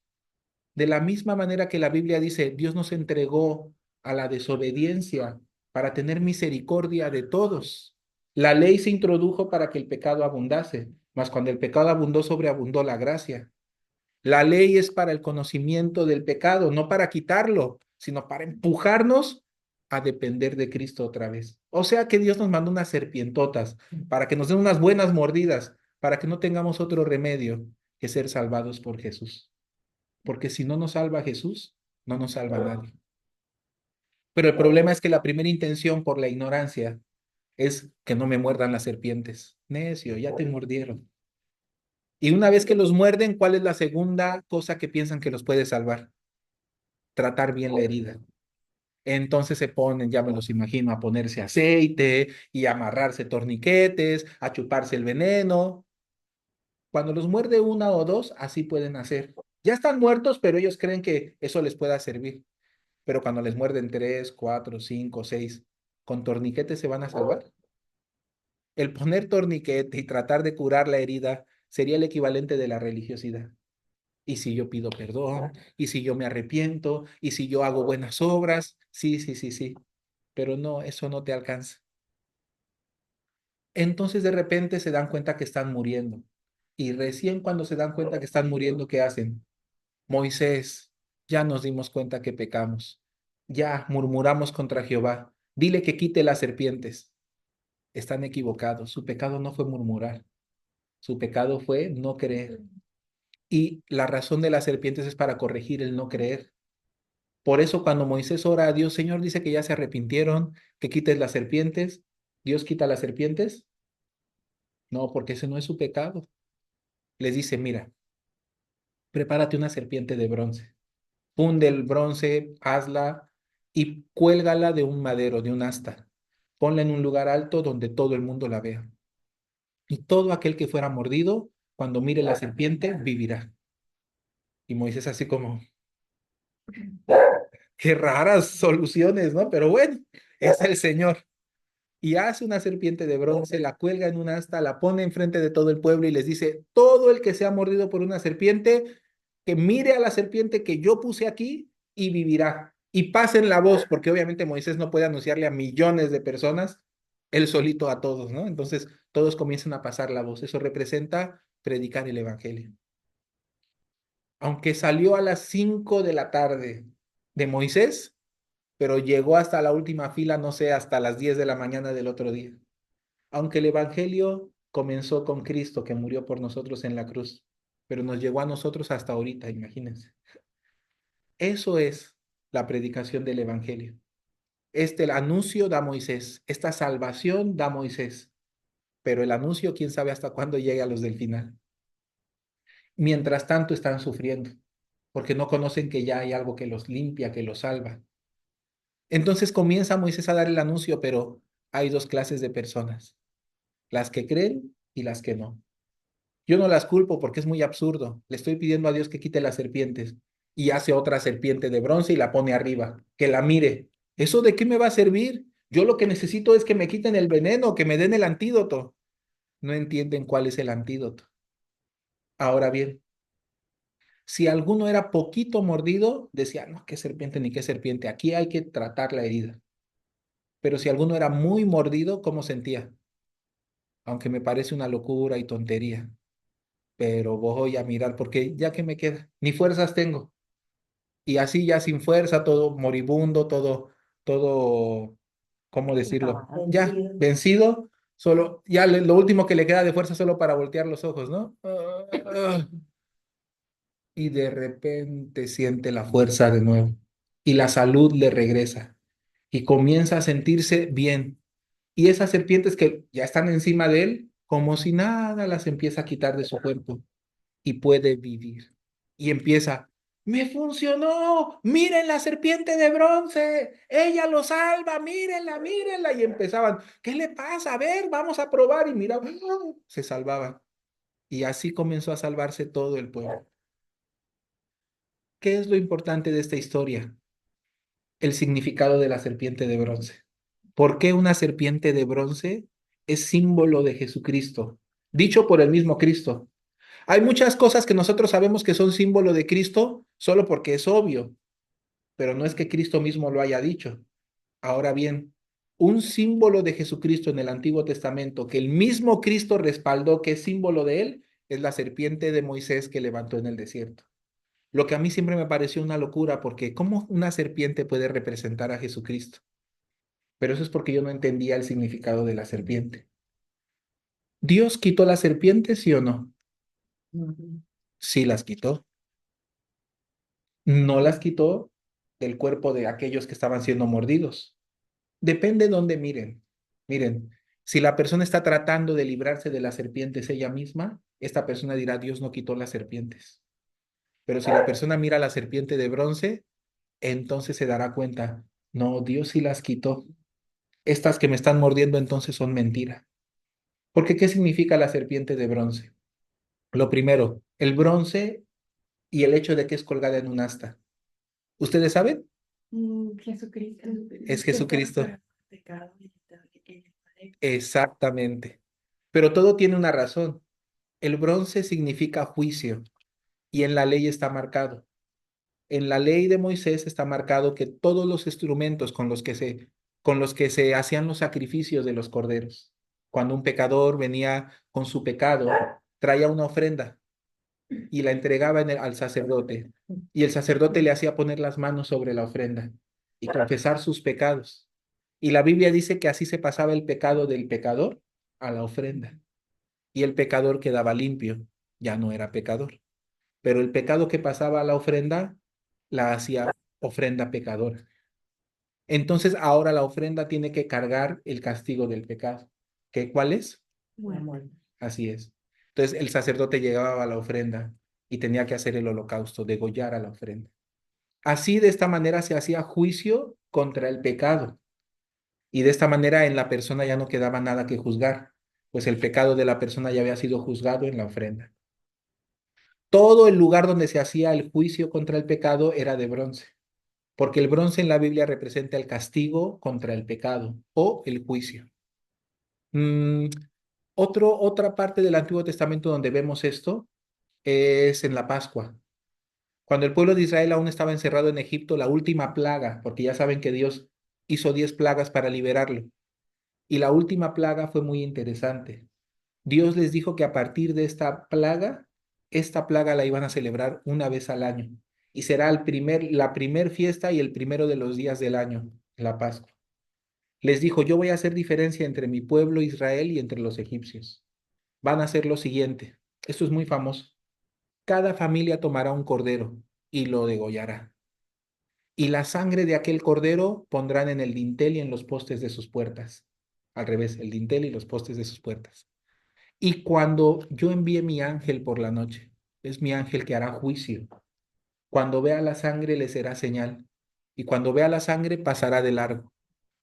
De la misma manera que la Biblia dice, Dios nos entregó a la desobediencia para tener misericordia de todos. La ley se introdujo para que el pecado abundase, mas cuando el pecado abundó, sobreabundó la gracia. La ley es para el conocimiento del pecado, no para quitarlo, sino para empujarnos a depender de Cristo otra vez. O sea que Dios nos mandó unas serpientotas para que nos den unas buenas mordidas, para que no tengamos otro remedio que ser salvados por Jesús. Porque si no nos salva Jesús, no nos salva nadie. Pero el problema es que la primera intención por la ignorancia es que no me muerdan las serpientes. Necio, ya te mordieron. Y una vez que los muerden, ¿cuál es la segunda cosa que piensan que los puede salvar? Tratar bien la herida. Entonces se ponen, ya me los imagino, a ponerse aceite y a amarrarse torniquetes, a chuparse el veneno. Cuando los muerde una o dos, así pueden hacer. Ya están muertos, pero ellos creen que eso les pueda servir. Pero cuando les muerden tres, cuatro, cinco, seis, ¿con torniquetes se van a salvar? El poner torniquete y tratar de curar la herida sería el equivalente de la religiosidad. Y si yo pido perdón, y si yo me arrepiento, y si yo hago buenas obras, sí, sí, sí, sí, pero no, eso no te alcanza. Entonces de repente se dan cuenta que están muriendo. Y recién cuando se dan cuenta que están muriendo, ¿qué hacen? Moisés, ya nos dimos cuenta que pecamos. Ya murmuramos contra Jehová. Dile que quite las serpientes. Están equivocados. Su pecado no fue murmurar. Su pecado fue no creer. Y la razón de las serpientes es para corregir el no creer. Por eso cuando Moisés ora a Dios, Señor, dice que ya se arrepintieron, que quites las serpientes. ¿Dios quita las serpientes? No, porque ese no es su pecado. Les dice, mira, prepárate una serpiente de bronce. Funde el bronce, hazla y cuélgala de un madero, de un asta. Ponla en un lugar alto donde todo el mundo la vea. Y todo aquel que fuera mordido, cuando mire la serpiente, vivirá. Y Moisés así como, qué raras soluciones, ¿no? Pero bueno, es el Señor. Y hace una serpiente de bronce, la cuelga en un asta, la pone enfrente de todo el pueblo y les dice, todo el que sea mordido por una serpiente, que mire a la serpiente que yo puse aquí y vivirá. y pasen la voz, porque obviamente Moisés no puede anunciarle a millones de personas, él solito a todos, ¿no? Entonces todos comienzan a pasar la voz. Eso representa predicar el evangelio. Aunque salió a las 5 de la tarde de Moisés, pero llegó hasta la última fila, no sé, hasta las 10 de la mañana del otro día. Aunque el evangelio comenzó con Cristo, que murió por nosotros en la cruz, pero nos llegó a nosotros hasta ahorita, imagínense. Eso es la predicación del evangelio. El anuncio da Moisés, esta salvación da Moisés, pero el anuncio, quién sabe hasta cuándo llegue a los del final. Mientras tanto están sufriendo, porque no conocen que ya hay algo que los limpia, que los salva. Entonces comienza Moisés a dar el anuncio, pero hay dos clases de personas, las que creen y las que no. Yo no las culpo porque es muy absurdo. Le estoy pidiendo a Dios que quite las serpientes y hace otra serpiente de bronce y la pone arriba, que la mire. ¿Eso de qué me va a servir? Yo lo que necesito es que me quiten el veneno, que me den el antídoto. No entienden cuál es el antídoto. Ahora bien, si alguno era poquito mordido, decía, no, qué serpiente ni qué serpiente, aquí hay que tratar la herida. Pero si alguno era muy mordido, ¿cómo sentía? Aunque me parece una locura y tontería, pero voy a mirar porque ya que me queda, ni fuerzas tengo. Y así ya sin fuerza, todo moribundo, todo, ¿cómo decirlo? Ya, Vencido. vencido, solo, ya lo último que le queda de fuerza solo para voltear los ojos, ¿no? Y de repente siente la fuerza de nuevo y la salud le regresa y comienza a sentirse bien. Y esas serpientes que ya están encima de él, como si nada, las empieza a quitar de su cuerpo y puede vivir. Y empieza, me funcionó, miren la serpiente de bronce, ella lo salva, mírenla, mírenla. Y empezaban, ¿qué le pasa? A ver, vamos a probar. Y mira, se salvaban. Y así comenzó a salvarse todo el pueblo. ¿Qué es lo importante de esta historia? El significado de la serpiente de bronce. ¿Por qué una serpiente de bronce es símbolo de Jesucristo? Dicho por el mismo Cristo. Hay muchas cosas que nosotros sabemos que son símbolo de Cristo solo porque es obvio, pero no es que Cristo mismo lo haya dicho. Ahora bien, un símbolo de Jesucristo en el Antiguo Testamento que el mismo Cristo respaldó que es símbolo de él es la serpiente de Moisés que levantó en el desierto. Lo que a mí siempre me pareció una locura porque ¿cómo una serpiente puede representar a Jesucristo? Pero eso es porque yo no entendía el significado de la serpiente. ¿Dios quitó la serpiente, sí o no? Ujú. Sí las quitó. No las quitó del cuerpo de aquellos que estaban siendo mordidos. Depende de dónde miren. Miren, si la persona está tratando de librarse de las serpientes ella misma, esta persona dirá, Dios no quitó las serpientes. Pero si la persona mira la serpiente de bronce, entonces se dará cuenta, no, Dios sí las quitó. Estas que me están mordiendo entonces son mentira. Porque ¿qué significa la serpiente de bronce? Lo primero, el bronce y el hecho de que es colgada en un asta. ¿Ustedes saben? Jesucristo. Es Que fuera Jesucristo. para pecado y Exactamente. Pero todo tiene una razón. El bronce significa juicio y en la ley está marcado. En la ley de Moisés está marcado que todos los instrumentos con los que se hacían los sacrificios de los corderos, cuando un pecador venía con su pecado, traía una ofrenda y la entregaba al sacerdote. Y el sacerdote le hacía poner las manos sobre la ofrenda y confesar sus pecados. Y la Biblia dice que así se pasaba el pecado del pecador a la ofrenda. Y el pecador quedaba limpio, ya no era pecador. Pero el pecado que pasaba a la ofrenda la hacía ofrenda pecadora. Entonces ahora la ofrenda tiene que cargar el castigo del pecado. ¿Qué, cuál es? muerte. Así es. Entonces el sacerdote llegaba a la ofrenda y tenía que hacer el holocausto, degollar a la ofrenda. Así de esta manera se hacía juicio contra el pecado y de esta manera en la persona ya no quedaba nada que juzgar, pues el pecado de la persona ya había sido juzgado en la ofrenda. Todo el lugar donde se hacía el juicio contra el pecado era de bronce, porque el bronce en la Biblia representa el castigo contra el pecado o el juicio. Mm, otra parte del Antiguo Testamento donde vemos esto es en la Pascua. Cuando el pueblo de Israel aún estaba encerrado en Egipto, la última plaga, porque ya saben que Dios hizo 10 plagas para liberarlo. Y la última plaga fue muy interesante. Dios les dijo que a partir de esta plaga la iban a celebrar una vez al año. Y será la primer fiesta y el primero de los días del año, la Pascua. Les dijo, yo voy a hacer diferencia entre mi pueblo Israel y entre los egipcios. Van a hacer lo siguiente. Esto es muy famoso. Cada familia tomará un cordero y lo degollará. Y la sangre de aquel cordero pondrán en el dintel y en los postes de sus puertas. Al revés, el dintel y los postes de sus puertas. Y cuando yo envíe mi ángel por la noche, es mi ángel que hará juicio. Cuando vea la sangre le será señal. Y cuando vea la sangre pasará de largo.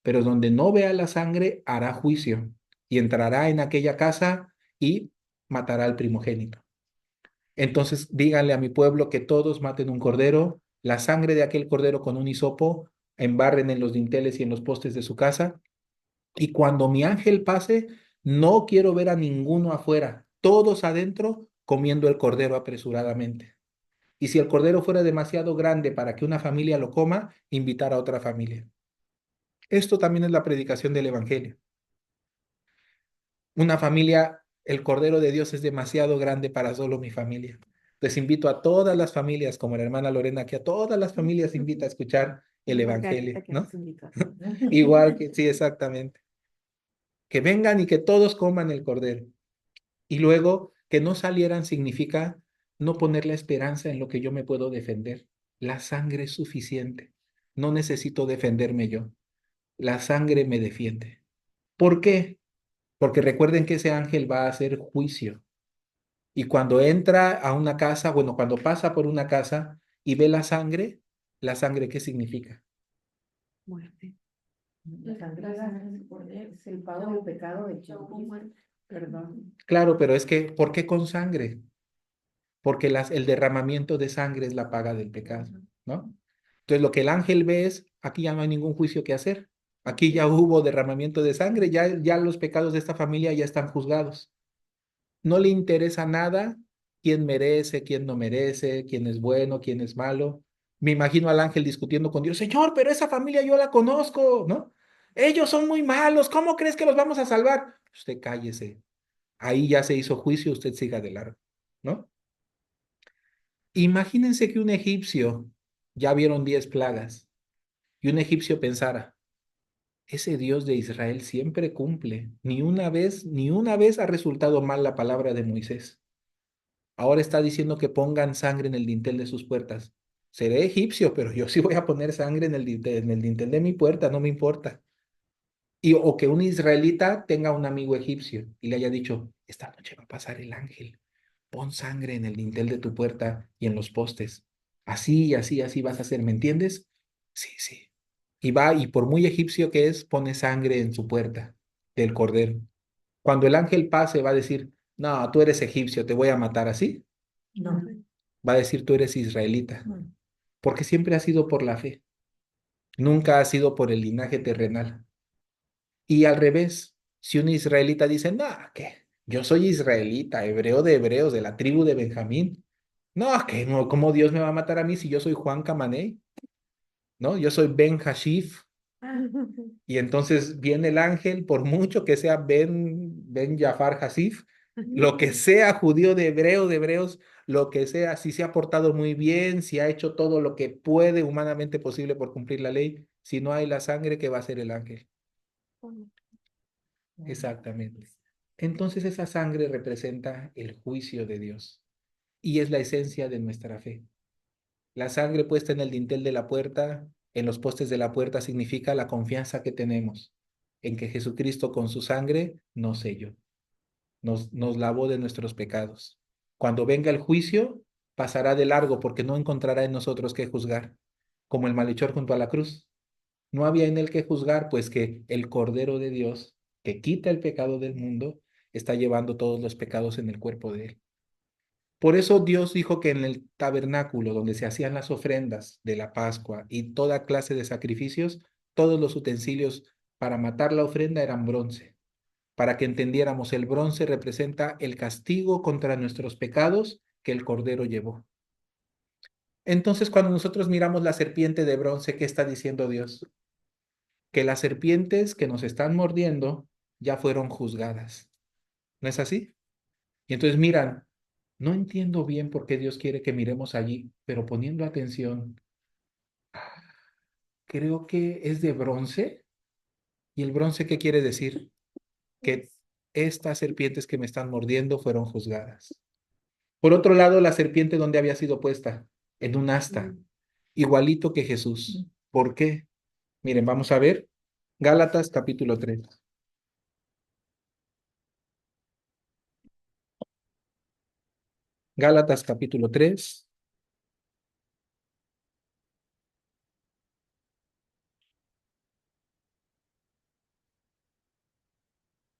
Pero donde no vea la sangre hará juicio. Y entrará en aquella casa y matará al primogénito. Entonces díganle a mi pueblo que todos maten un cordero, la sangre de aquel cordero con un hisopo, embarren en los dinteles y en los postes de su casa. Y cuando mi ángel pase, no quiero ver a ninguno afuera, todos adentro comiendo el cordero apresuradamente. Y si el cordero fuera demasiado grande para que una familia lo coma, invitar a otra familia. Esto también es la predicación del Evangelio. Una familia, el cordero de Dios es demasiado grande para solo mi familia. Les invito a todas las familias, como la hermana Lorena, que a todas las familias invita a escuchar el Igual que Evangelio, ahorita que ¿no? nos invitó. Igual que, sí, exactamente. Que vengan y que todos coman el cordero. Y luego que no salieran significa no poner la esperanza en lo que yo me puedo defender. La sangre es suficiente. No necesito defenderme yo. La sangre me defiende. ¿Por qué? Porque recuerden que ese ángel va a hacer juicio. Y cuando entra a una casa, bueno, cuando pasa por una casa y ve la sangre, ¿qué significa? Muerte. La sangre es el pago del pecado de Jesucristo. Perdón. Claro, pero es que, ¿por qué con sangre? Porque el derramamiento de sangre es la paga del pecado, ¿no? Entonces, lo que el ángel ve es, aquí ya no hay ningún juicio que hacer. Aquí ya hubo derramamiento de sangre, ya los pecados de esta familia ya están juzgados. No le interesa nada quién merece, quién no merece, quién es bueno, quién es malo. Me imagino al ángel discutiendo con Dios, Señor, pero esa familia yo la conozco, ¿no? Ellos son muy malos, ¿cómo crees que los vamos a salvar? Usted cállese. Ahí ya se hizo juicio, usted siga de largo, ¿no? Imagínense que un egipcio, ya vieron 10 plagas, y un egipcio pensara, ese Dios de Israel siempre cumple, ni una vez ha resultado mal la palabra de Moisés. Ahora está diciendo que pongan sangre en el dintel de sus puertas. Seré egipcio, pero yo sí voy a poner sangre en el dintel de mi puerta, no me importa. O que un israelita tenga un amigo egipcio y le haya dicho, esta noche va a pasar el ángel, pon sangre en el dintel de tu puerta y en los postes. Así, así, así vas a hacer, ¿me entiendes? Sí, sí. Y va, y por muy egipcio que es, pone sangre en su puerta del cordero. Cuando el ángel pase, va a decir, no, tú eres egipcio, te voy a matar así. No. Va a decir, tú eres israelita, No. porque siempre ha sido por la fe, nunca ha sido por el linaje terrenal. Y al revés, si un israelita dice, no, ¿qué? Yo soy israelita, hebreo de hebreos, de la tribu de Benjamín. No, que no, ¿cómo Dios me va a matar a mí si yo soy Juan Camané? ¿No? Yo soy Ben Hashif. Y entonces viene el ángel, por mucho que sea Ben Jafar Hasif, lo que sea judío de hebreos, lo que sea, si se ha portado muy bien, si ha hecho todo lo que puede humanamente posible por cumplir la ley, si no hay la sangre, ¿qué va a hacer el ángel? Exactamente. Entonces esa sangre representa el juicio de Dios y es la esencia de nuestra fe. La sangre puesta en el dintel de la puerta, en los postes de la puerta, significa la confianza que tenemos en que Jesucristo con su sangre nos selló, nos lavó de nuestros pecados. Cuando venga el juicio, pasará de largo porque no encontrará en nosotros que juzgar, como el malhechor junto a la cruz. No había en él que juzgar, pues que el Cordero de Dios, que quita el pecado del mundo, está llevando todos los pecados en el cuerpo de él. Por eso Dios dijo que en el tabernáculo donde se hacían las ofrendas de la Pascua y toda clase de sacrificios, todos los utensilios para matar la ofrenda eran bronce. Para que entendiéramos, el bronce representa el castigo contra nuestros pecados que el Cordero llevó. Entonces, cuando nosotros miramos la serpiente de bronce, ¿qué está diciendo Dios? Que las serpientes que nos están mordiendo ya fueron juzgadas. ¿No es así? Y entonces miran, no entiendo bien por qué Dios quiere que miremos allí, pero poniendo atención, creo que es de bronce. ¿Y el bronce qué quiere decir? Que estas serpientes que me están mordiendo fueron juzgadas. Por otro lado, la serpiente, ¿dónde había sido puesta? En un asta, igualito que Jesús. ¿Por qué? Miren, vamos a ver Gálatas capítulo 3. Gálatas capítulo 3,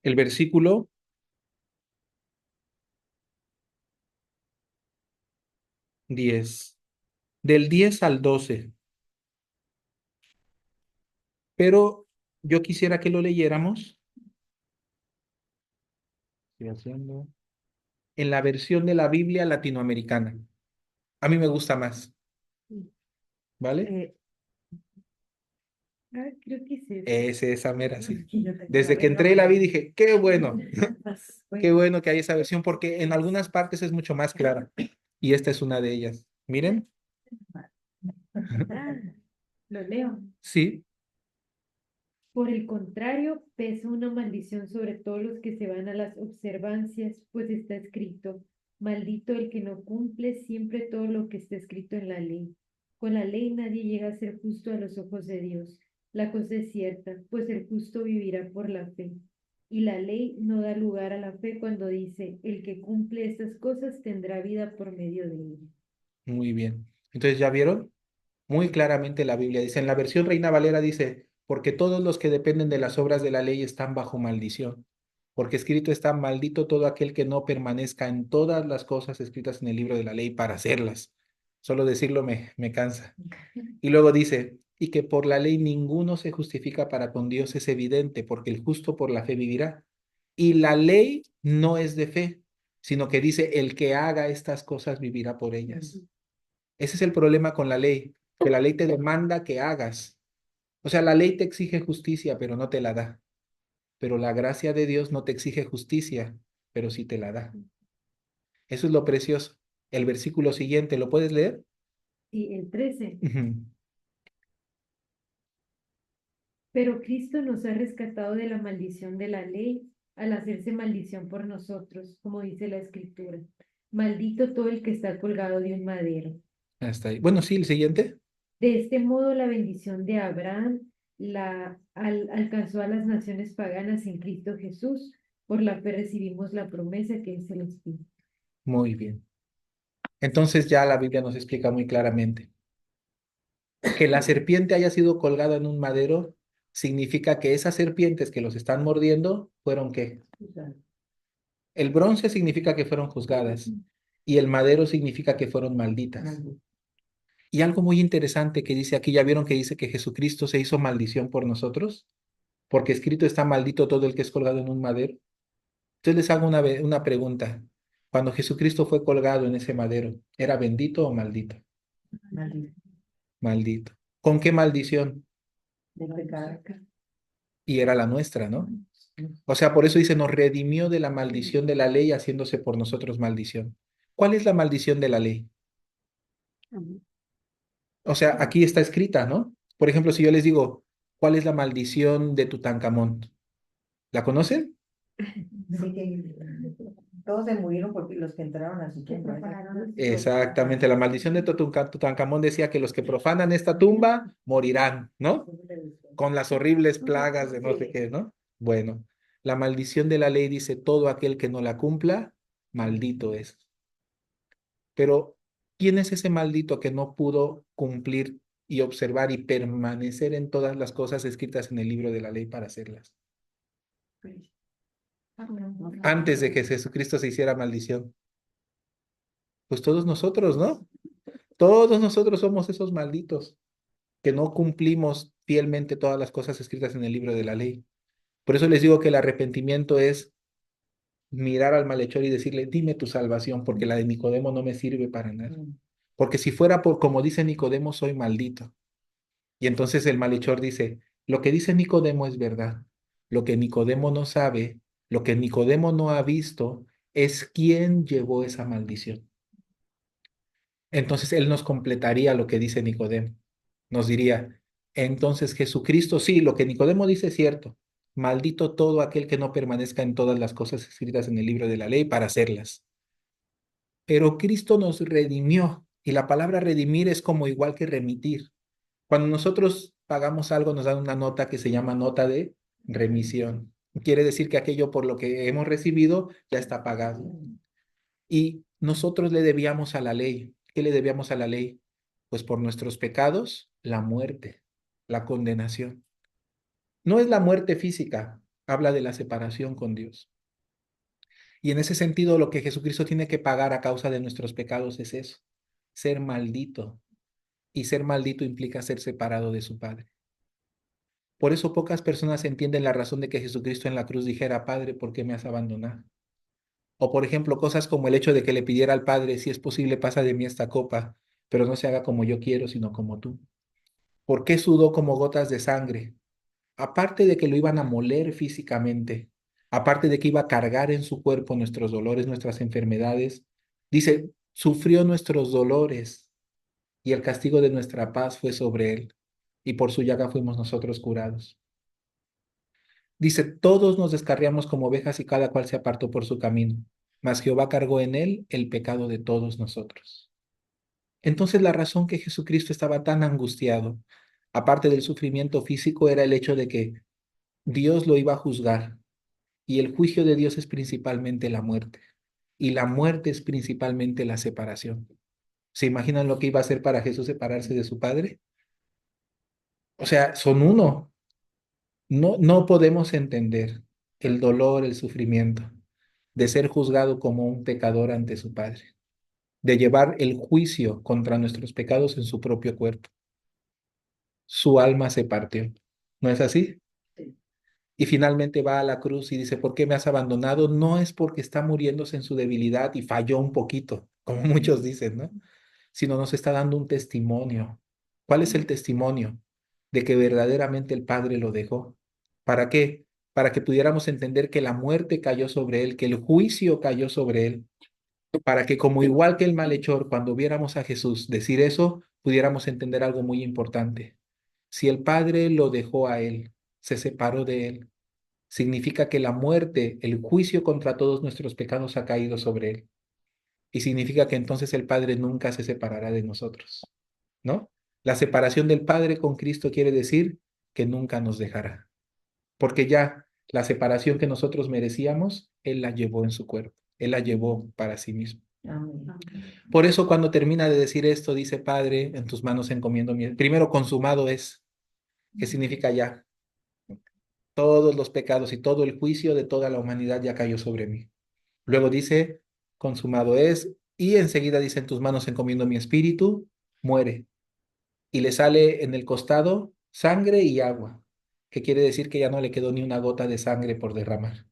el versículo 10, del 10 al 12. Pero yo quisiera que lo leyéramos, estoy haciendo, en la versión de la Biblia latinoamericana. A mí me gusta más, ¿vale? Eh, creo que es esa. Es esa mera, sí. Aquí yo tengo la Desde que Reina entré la vi Valera. dije, qué bueno, qué Bueno, bueno que hay esa versión, porque en algunas partes es mucho más clara. Y esta es una de ellas. Miren, ah, lo leo. sí, Por el contrario, pesa una maldición sobre todos los que se van a las observancias, pues está escrito, maldito el que no cumple siempre todo lo que está escrito en la ley. Con la ley nadie llega a ser justo a los ojos de Dios. La cosa es cierta, pues el justo vivirá por la fe. Y la ley no da lugar a la fe cuando dice, el que cumple estas cosas tendrá vida por medio de ella. muy bien. Entonces, ¿ya vieron? Muy claramente la Biblia dice, en la versión Reina Valera dice, porque todos los que dependen de las obras de la ley están bajo maldición, porque escrito está, maldito todo aquel que no permanezca en todas las cosas escritas en el libro de la ley para hacerlas. Solo decirlo me cansa. Y luego dice, y que por la ley ninguno se justifica para con Dios es evidente, porque el justo por la fe vivirá. Y la ley no es de fe, sino que dice, el que haga estas cosas vivirá por ellas. Ese es el problema con la ley, que la ley te demanda que hagas. O sea, la ley te exige justicia, pero no te la da. Pero la gracia de Dios no te exige justicia, pero sí te la da. Eso es lo precioso. El versículo siguiente, ¿lo puedes leer? Y el 13. Ujú. Pero Cristo nos ha rescatado de la maldición de la ley al hacerse maldición por nosotros, como dice la Escritura. Maldito todo el que está colgado de un madero. Hasta ahí. Bueno, sí, el siguiente. De este modo, la bendición de Abraham alcanzó a las naciones paganas en Cristo Jesús. Por la fe recibimos la promesa que es el Espíritu. Muy bien. Entonces ya la Biblia nos explica muy claramente que la serpiente haya sido colgada en un madero significa que esas serpientes que los están mordiendo fueron ¿qué? El bronce significa que fueron juzgadas y el madero significa que fueron malditas. Y algo muy interesante que dice aquí, ¿ya vieron que dice que Jesucristo se hizo maldición por nosotros? Porque escrito está maldito todo el que es colgado en un madero. Entonces les hago una pregunta. Cuando Jesucristo fue colgado en ese madero, ¿era bendito o maldito? Maldito. Maldito. ¿Con qué maldición? De pecado. Y era la nuestra, ¿no? O sea, por eso dice, nos redimió de la maldición de la ley, haciéndose por nosotros maldición. ¿Cuál es la maldición de la ley? O sea, aquí está escrita, ¿no? Por ejemplo, si yo les digo, ¿cuál es la maldición de Tutankamón? ¿La conocen? Sí, que todos se murieron porque los que entraron a su tumba. Exactamente, la maldición de Tutankamón decía que los que profanan esta tumba morirán, ¿no? Con las horribles plagas de no sé qué, ¿no? Bueno, la maldición de la ley dice, todo aquel que no la cumpla, maldito es. Pero, ¿quién es ese maldito que no pudo cumplir y observar y permanecer en todas las cosas escritas en el libro de la ley para hacerlas? Antes de que Jesucristo se hiciera maldición. Pues todos nosotros, ¿no? Todos nosotros somos esos malditos que no cumplimos fielmente todas las cosas escritas en el libro de la ley. Por eso les digo que el arrepentimiento es mirar al malhechor y decirle, dime tu salvación, porque la de Nicodemo no me sirve para nada. porque si fuera por como dice Nicodemo, soy maldito. Y entonces el malhechor dice, lo que dice Nicodemo es verdad. Lo que Nicodemo no sabe, lo que Nicodemo no ha visto, es quién llevó esa maldición. Entonces él nos completaría lo que dice Nicodemo. Nos diría, entonces Jesucristo, sí, lo que Nicodemo dice es cierto. Maldito todo aquel que no permanezca en todas las cosas escritas en el libro de la ley para hacerlas. Pero Cristo nos redimió y la palabra redimir es como igual que remitir. Cuando nosotros pagamos algo, nos dan una nota que se llama nota de remisión. Quiere decir que aquello por lo que hemos recibido ya está pagado. Y nosotros le debíamos a la ley. ¿Qué le debíamos a la ley? Pues por nuestros pecados, la muerte, la condenación. No es la muerte física, habla de la separación con Dios. Y en ese sentido, lo que Jesucristo tiene que pagar a causa de nuestros pecados es eso, ser maldito. Y ser maldito implica ser separado de su Padre. Por eso pocas personas entienden la razón de que Jesucristo en la cruz dijera, Padre, ¿por qué me has abandonado? O por ejemplo, cosas como el hecho de que le pidiera al Padre, si es posible, pasa de mí esta copa, pero no se haga como yo quiero, sino como tú. ¿Por qué sudó como gotas de sangre? Aparte de que lo iban a moler físicamente, aparte de que iba a cargar en su cuerpo nuestros dolores, nuestras enfermedades, dice, sufrió nuestros dolores y el castigo de nuestra paz fue sobre él, y por su llaga fuimos nosotros curados. Dice, todos nos descarriamos como ovejas y cada cual se apartó por su camino, mas Jehová cargó en él el pecado de todos nosotros. Entonces la razón que Jesucristo estaba tan angustiado, aparte del sufrimiento físico, era el hecho de que Dios lo iba a juzgar y el juicio de Dios es principalmente la muerte y la muerte es principalmente la separación. ¿Se imaginan lo que iba a hacer para Jesús separarse de su Padre? O sea, son uno. No podemos entender el dolor, el sufrimiento de ser juzgado como un pecador ante su Padre, de llevar el juicio contra nuestros pecados en su propio cuerpo. Su alma se partió. ¿No es así? Sí. Y finalmente va a la cruz y dice, ¿por qué me has abandonado? No es porque está muriéndose en su debilidad y falló un poquito, como muchos dicen, ¿no? Sino nos está dando un testimonio. ¿Cuál es el testimonio? De que verdaderamente el Padre lo dejó. ¿Para qué? Para que pudiéramos entender que la muerte cayó sobre él, que el juicio cayó sobre él, para que como igual que el malhechor, cuando viéramos a Jesús decir eso, pudiéramos entender algo muy importante. Si el Padre lo dejó a él, se separó de él, significa que la muerte, el juicio contra todos nuestros pecados ha caído sobre él. Y significa que entonces el Padre nunca se separará de nosotros, ¿no? La separación del Padre con Cristo quiere decir que nunca nos dejará, porque ya la separación que nosotros merecíamos, Él la llevó en su cuerpo, Él la llevó para sí mismo. Amén. Por eso cuando termina de decir esto, dice, Padre, en tus manos encomiendo mi... Primero, consumado es, ¿qué significa ya? Todos los pecados y todo el juicio de toda la humanidad ya cayó sobre mí. Luego dice, consumado es, y enseguida dice, en tus manos encomiendo mi espíritu, muere. Y le sale en el costado sangre y agua, que quiere decir que ya no le quedó ni una gota de sangre por derramar.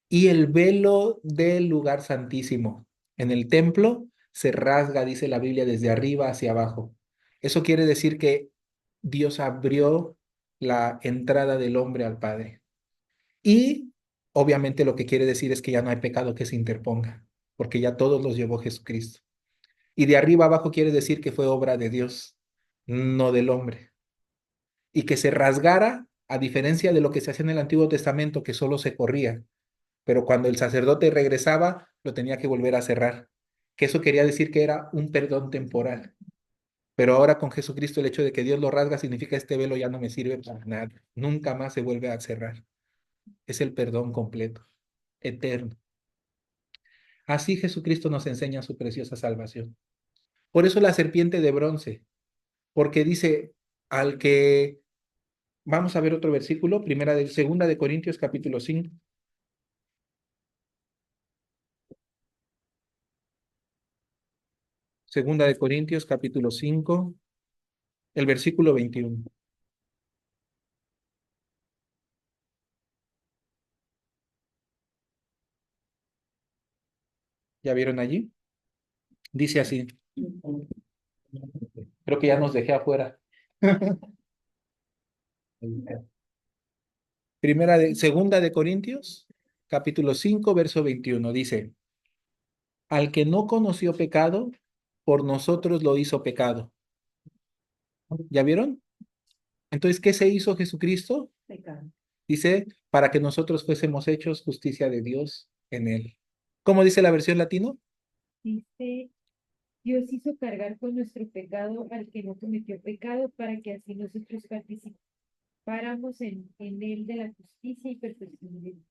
Y el velo del lugar santísimo en el templo se rasga, dice la Biblia, desde arriba hacia abajo. Eso quiere decir que Dios abrió la entrada del hombre al Padre. Y obviamente lo que quiere decir es que ya no hay pecado que se interponga, porque ya todos los llevó Jesucristo. Y de arriba abajo quiere decir que fue obra de Dios, no del hombre. Y que se rasgara, a diferencia de lo que se hacía en el Antiguo Testamento, que solo se corría, pero cuando el sacerdote regresaba, lo tenía que volver a cerrar. Que eso quería decir que era un perdón temporal. Pero ahora con Jesucristo el hecho de que Dios lo rasga significa este velo ya no me sirve para nada. Nunca más se vuelve a cerrar. Es el perdón completo, eterno. Así Jesucristo nos enseña su preciosa salvación. Por eso la serpiente de bronce, porque dice al que, vamos a ver otro versículo, segunda de Corintios capítulo 5, segunda de Corintios capítulo 5, el versículo 21. ¿Ya vieron allí? Dice así, Creo que ya nos dejé afuera. Segunda de Corintios, capítulo 5 verso 21 dice, al que no conoció pecado, por nosotros lo hizo pecado. ¿Ya vieron? Entonces, ¿qué se hizo Jesucristo? Pecado. Dice, para que nosotros fuésemos hechos justicia de Dios en él. ¿Cómo dice la versión latino? Dice, Dios hizo cargar con nuestro pecado al que no cometió pecado para que así nosotros participáramos en él de la justicia y perfección de Dios.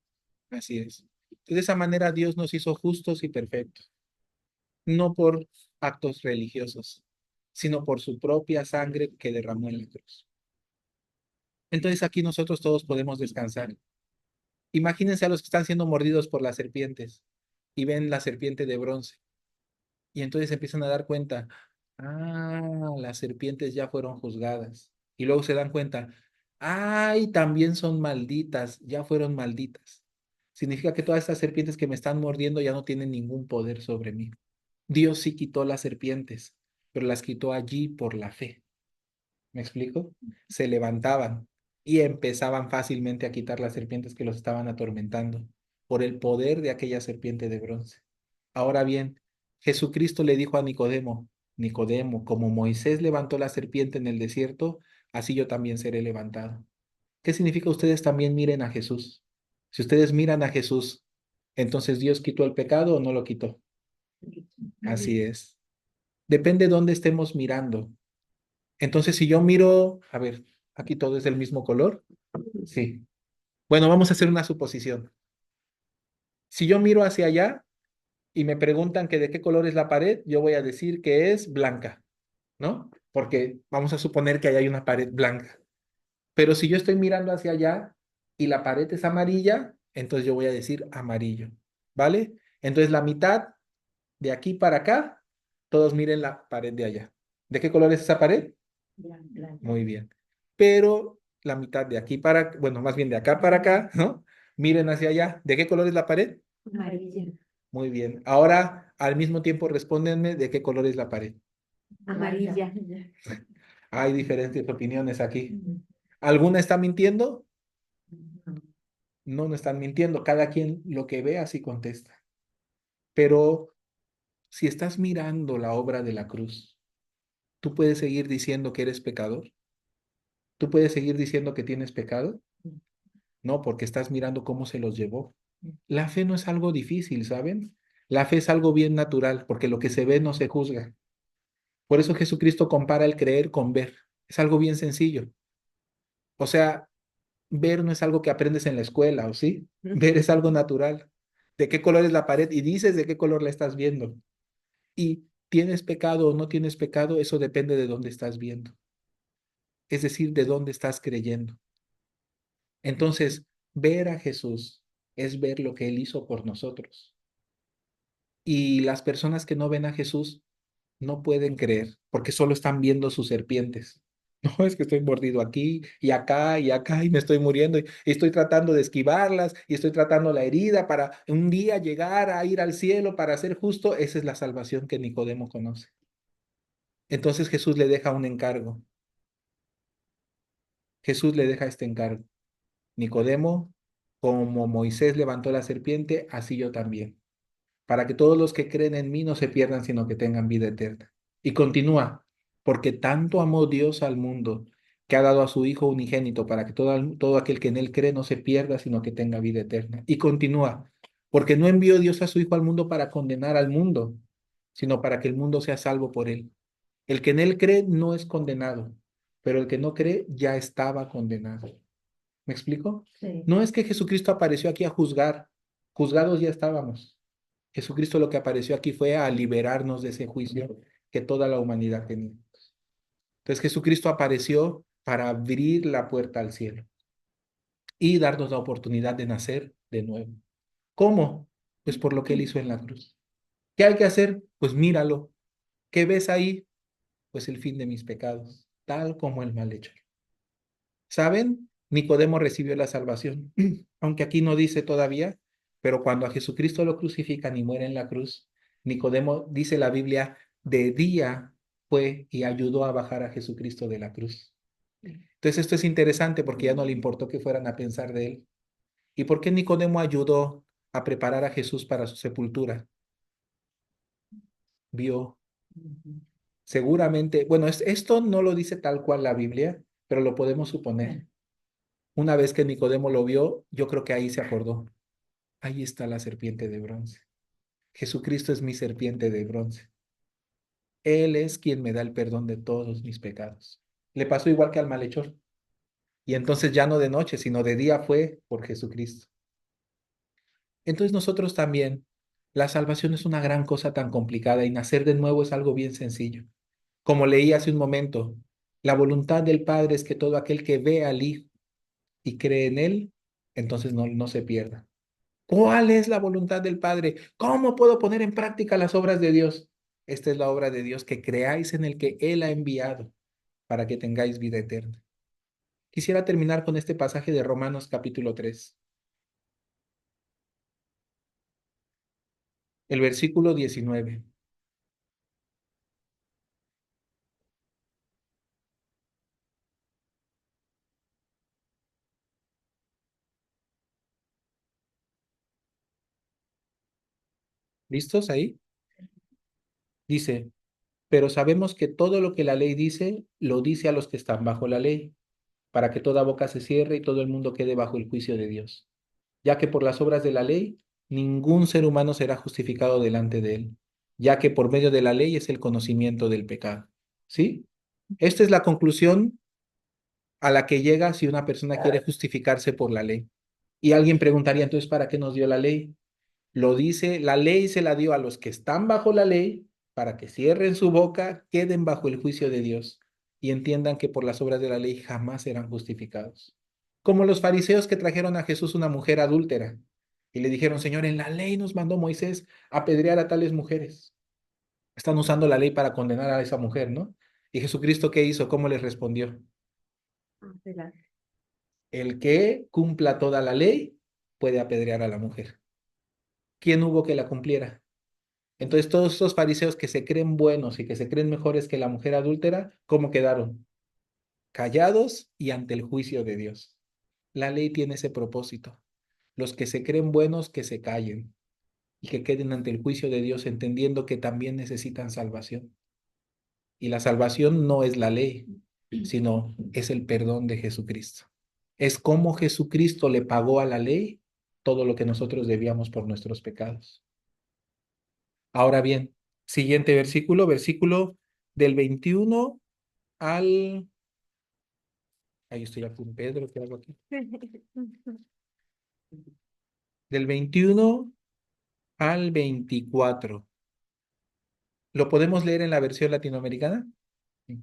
Así es. De esa manera Dios nos hizo justos y perfectos, no por actos religiosos, sino por su propia sangre que derramó en la cruz. Entonces aquí nosotros todos podemos descansar. Imagínense a los que están siendo mordidos por las serpientes y ven la serpiente de bronce y entonces empiezan a dar cuenta, las serpientes ya fueron juzgadas. Y luego se dan cuenta, ay, también son malditas, ya fueron malditas. Significa que todas estas serpientes que me están mordiendo ya no tienen ningún poder sobre mí. Dios sí quitó las serpientes, pero las quitó allí por la fe. ¿Me explico? Se levantaban y empezaban fácilmente a quitar las serpientes que los estaban atormentando por el poder de aquella serpiente de bronce. Ahora bien, Jesucristo le dijo a Nicodemo, Nicodemo, como Moisés levantó la serpiente en el desierto, así yo también seré levantado. ¿Qué significa ustedes también miren a Jesús? Si ustedes miran a Jesús, entonces Dios quitó el pecado o no lo quitó. Así es. Depende de dónde estemos mirando. Entonces, si yo miro, a ver, aquí todo es del mismo color. Sí. Bueno, vamos a hacer una suposición. Si yo miro hacia allá y me preguntan que de qué color es la pared, yo voy a decir que es blanca, ¿no? Porque vamos a suponer que ahí hay una pared blanca. Pero si yo estoy mirando hacia allá y la pared es amarilla, entonces yo voy a decir amarillo, ¿vale? Entonces la mitad de aquí para acá, todos miren la pared de allá. ¿De qué color es esa pared? Blanco. Muy bien. Pero la mitad de aquí para, bueno, más bien de acá para acá, ¿no? Miren hacia allá. ¿De qué color es la pared? Amarilla. Muy bien. Ahora, al mismo tiempo, respóndenme de qué color es la pared. Amarilla. Hay diferentes opiniones aquí. ¿Alguna está mintiendo? No, no están mintiendo. Cada quien lo que ve así contesta. Pero si estás mirando la obra de la cruz, ¿tú puedes seguir diciendo que eres pecador? ¿Tú puedes seguir diciendo que tienes pecado? No, porque estás mirando cómo se los llevó. La fe no es algo difícil, ¿saben? La fe es algo bien natural, porque lo que se ve no se juzga. Por eso Jesucristo compara el creer con ver. Es algo bien sencillo. O sea, ver no es algo que aprendes en la escuela, ¿o sí? Ver es algo natural. ¿De qué color es la pared? Y dices de qué color la estás viendo. Y tienes pecado o no tienes pecado, eso depende de dónde estás viendo. Es decir, de dónde estás creyendo. Entonces, ver a Jesús es ver lo que Él hizo por nosotros. Y las personas que no ven a Jesús no pueden creer porque solo están viendo sus serpientes. No, es que estoy mordido aquí y acá y me estoy muriendo y estoy tratando de esquivarlas y estoy tratando la herida para un día llegar a ir al cielo para ser justo. Esa es la salvación que Nicodemo conoce. Entonces Jesús le deja un encargo. Jesús le deja este encargo. Nicodemo, como Moisés levantó la serpiente, así yo también, para que todos los que creen en mí no se pierdan, sino que tengan vida eterna. Y continúa, porque tanto amó Dios al mundo, que ha dado a su Hijo unigénito, para que todo aquel que en él cree no se pierda, sino que tenga vida eterna. Y continúa, porque no envió Dios a su Hijo al mundo para condenar al mundo, sino para que el mundo sea salvo por él. El que en él cree no es condenado, pero el que no cree ya estaba condenado. ¿Me explico? Sí. No es que Jesucristo apareció aquí a juzgar, juzgados ya estábamos. Jesucristo lo que apareció aquí fue a liberarnos de ese juicio que toda la humanidad tenía. Entonces Jesucristo apareció para abrir la puerta al cielo y darnos la oportunidad de nacer de nuevo. ¿Cómo? Pues por lo que Él hizo en la cruz. ¿Qué hay que hacer? Pues míralo. ¿Qué ves ahí? Pues el fin de mis pecados, tal como el malhechor. ¿Saben? Nicodemo recibió la salvación, aunque aquí no dice todavía, pero cuando a Jesucristo lo crucifican y muere en la cruz, Nicodemo, dice la Biblia, de día fue y ayudó a bajar a Jesucristo de la cruz. Entonces esto es interesante porque ya no le importó que fueran a pensar de él. ¿Y por qué Nicodemo ayudó a preparar a Jesús para su sepultura? Vio, seguramente, bueno, esto no lo dice tal cual la Biblia, pero lo podemos suponer. Una vez que Nicodemo lo vio, yo creo que ahí se acordó. Ahí está la serpiente de bronce. Jesucristo es mi serpiente de bronce. Él es quien me da el perdón de todos mis pecados. Le pasó igual que al malhechor. Y entonces ya no de noche, sino de día fue por Jesucristo. Entonces nosotros también, la salvación es una gran cosa tan complicada y nacer de nuevo es algo bien sencillo. Como leí hace un momento, la voluntad del Padre es que todo aquel que ve al Hijo y cree en Él, entonces no se pierda. ¿Cuál es la voluntad del Padre? ¿Cómo puedo poner en práctica las obras de Dios? Esta es la obra de Dios, que creáis en el que Él ha enviado para que tengáis vida eterna. Quisiera terminar con este pasaje de Romanos capítulo 3, el versículo 19. ¿Listos ahí? Dice, pero sabemos que todo lo que la ley dice, lo dice a los que están bajo la ley, para que toda boca se cierre y todo el mundo quede bajo el juicio de Dios, ya que por las obras de la ley, ningún ser humano será justificado delante de él, ya que por medio de la ley es el conocimiento del pecado. ¿Sí? Esta es la conclusión a la que llega si una persona quiere justificarse por la ley. Y alguien preguntaría, entonces, ¿para qué nos dio la ley? Lo dice, la ley se la dio a los que están bajo la ley para que cierren su boca, queden bajo el juicio de Dios y entiendan que por las obras de la ley jamás serán justificados. Como los fariseos que trajeron a Jesús una mujer adúltera y le dijeron, Señor, en la ley nos mandó Moisés apedrear a tales mujeres. Están usando la ley para condenar a esa mujer, ¿no? ¿Y Jesucristo qué hizo? ¿Cómo les respondió? El que cumpla toda la ley puede apedrear a la mujer. ¿Quién hubo que la cumpliera? Entonces, todos estos fariseos que se creen buenos y que se creen mejores que la mujer adúltera, ¿cómo quedaron? Callados y ante el juicio de Dios. La ley tiene ese propósito. Los que se creen buenos, que se callen y que queden ante el juicio de Dios, entendiendo que también necesitan salvación. Y la salvación no es la ley, sino es el perdón de Jesucristo. Es como Jesucristo le pagó a la ley todo lo que nosotros debíamos por nuestros pecados. Ahora bien, siguiente versículo, versículo del 21 al... Ahí estoy aquí en Pedro, ¿qué hago aquí? Del 21 al 24. ¿Lo podemos leer en la versión latinoamericana? Sí.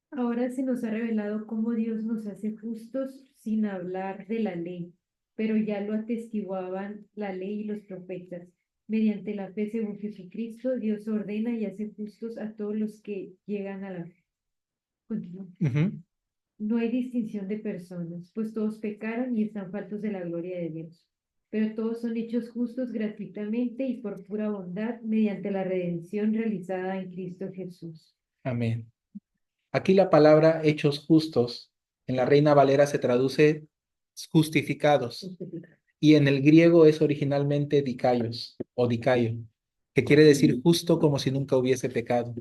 Ahora se nos ha revelado cómo Dios nos hace justos sin hablar de la ley, pero ya lo atestiguaban la ley y los profetas. Mediante la fe según Jesucristo, Dios ordena y hace justos a todos los que llegan a la fe. Continúa. Ujú. No hay distinción de personas, pues todos pecaron y están faltos de la gloria de Dios. Pero todos son hechos justos gratuitamente y por pura bondad mediante la redención realizada en Cristo Jesús. Amén. Aquí la palabra hechos justos en la Reina Valera se traduce justificados y en el griego es originalmente dikaios o dikaio, que quiere decir justo como si nunca hubiese pecado.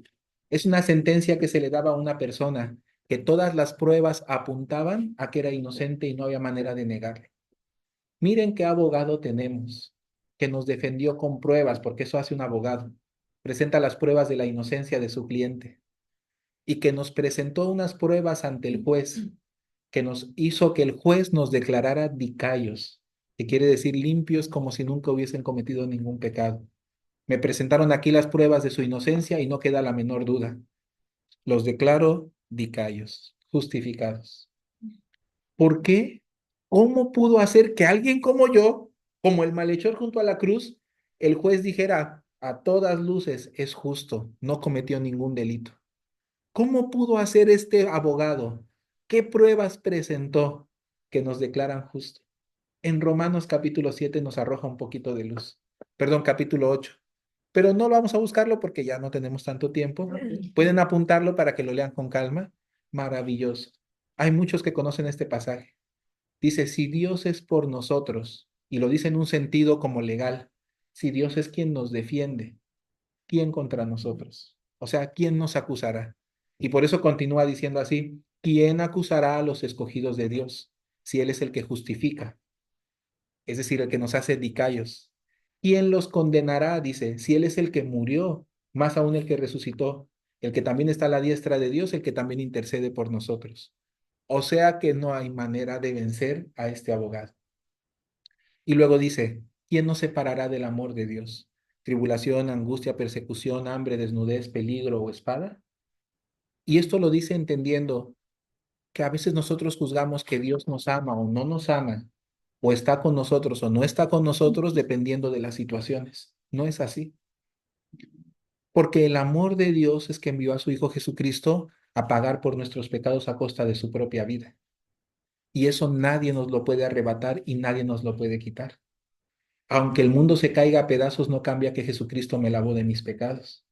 Es una sentencia que se le daba a una persona que todas las pruebas apuntaban a que era inocente y no había manera de negarlo. Miren qué abogado tenemos, que nos defendió con pruebas, porque eso hace un abogado. Presenta las pruebas de la inocencia de su cliente y que nos presentó unas pruebas ante el juez, que nos hizo que el juez nos declarara dicaios, que quiere decir limpios como si nunca hubiesen cometido ningún pecado. Me presentaron aquí las pruebas de su inocencia y no queda la menor duda. Los declaro dicaios, justificados. ¿Por qué? ¿Cómo pudo hacer que alguien como yo, como el malhechor junto a la cruz, el juez dijera, a todas luces es justo, no cometió ningún delito? ¿Cómo pudo hacer este abogado? ¿Qué pruebas presentó que nos declaran justo? En Romanos capítulo 7 nos arroja un poquito de luz. Perdón, capítulo 8. pero no lo vamos a buscarlo porque ya no tenemos tanto tiempo. Pueden apuntarlo para que lo lean con calma. Maravilloso. Hay muchos que conocen este pasaje. Dice, si Dios es por nosotros, y lo dice en un sentido como legal, si Dios es quien nos defiende, ¿quién contra nosotros? O sea, ¿quién nos acusará? Y por eso continúa diciendo así, ¿quién acusará a los escogidos de Dios? Si Él es el que justifica, es decir, el que nos hace dicayos. ¿Quién los condenará? Dice, si Él es el que murió, más aún el que resucitó, el que también está a la diestra de Dios, el que también intercede por nosotros. O sea que no hay manera de vencer a este abogado. Y luego dice, ¿quién nos separará del amor de Dios? ¿Tribulación, angustia, persecución, hambre, desnudez, peligro o espada? Y esto lo dice entendiendo que a veces nosotros juzgamos que Dios nos ama o no nos ama, o está con nosotros o no está con nosotros dependiendo de las situaciones. No es así. Porque el amor de Dios es que envió a su Hijo Jesucristo a pagar por nuestros pecados a costa de su propia vida. Y eso nadie nos lo puede arrebatar y nadie nos lo puede quitar. Aunque el mundo se caiga a pedazos, no cambia que Jesucristo me lavó de mis pecados.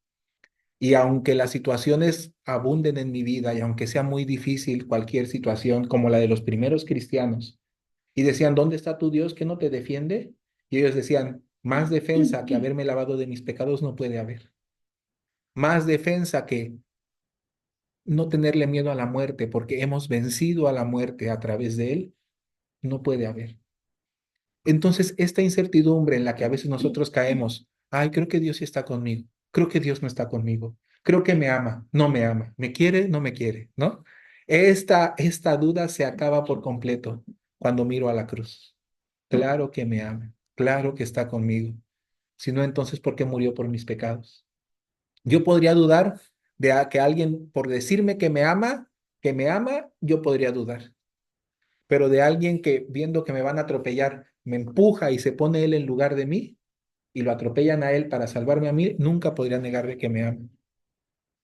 Y aunque las situaciones abunden en mi vida y aunque sea muy difícil cualquier situación como la de los primeros cristianos, y decían, ¿dónde está tu Dios que no te defiende? Y ellos decían, más defensa que haberme lavado de mis pecados no puede haber. Más defensa que no tenerle miedo a la muerte porque hemos vencido a la muerte a través de él, no puede haber. Entonces, esta incertidumbre en la que a veces nosotros caemos, ay, creo que Dios sí está conmigo, creo que Dios no está conmigo, creo que me ama, no me ama, me quiere, no me quiere, ¿no? Esta duda se acaba por completo cuando miro a la cruz. Claro que me ama, claro que está conmigo. Si no, entonces, ¿por qué murió por mis pecados? Yo podría dudar de que alguien, por decirme que me ama, yo podría dudar, pero de alguien que viendo que me van a atropellar, me empuja y se pone él en lugar de mí y lo atropellan a él para salvarme a mí, nunca podría negarle que me ama.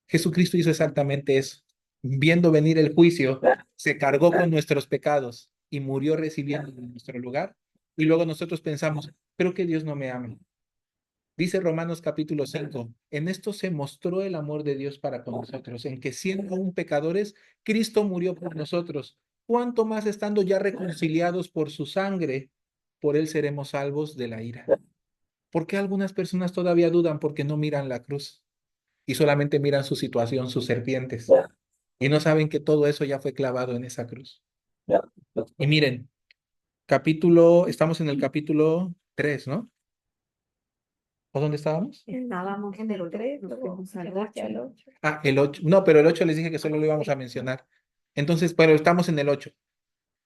Jesucristo hizo exactamente eso. Viendo venir el juicio, se cargó con nuestros pecados y murió recibiendo en nuestro lugar. Y luego nosotros pensamos, creo que Dios no me ama. Dice Romanos capítulo 5, en esto se mostró el amor de Dios para con nosotros, en que siendo aún pecadores, Cristo murió por nosotros. ¿Cuánto más estando ya reconciliados por su sangre, por él seremos salvos de la ira? ¿Por qué algunas personas todavía dudan porque no miran la cruz y solamente miran su situación, sus serpientes, y no saben que todo eso ya fue clavado en esa cruz? Y miren, estamos en el capítulo 3, ¿no? ¿O dónde estábamos? Estábamos en el 3, nos fuimos al 8. Ah, el 8. No, pero el 8 les dije que solo lo íbamos a mencionar. Entonces, pero estamos en el 8.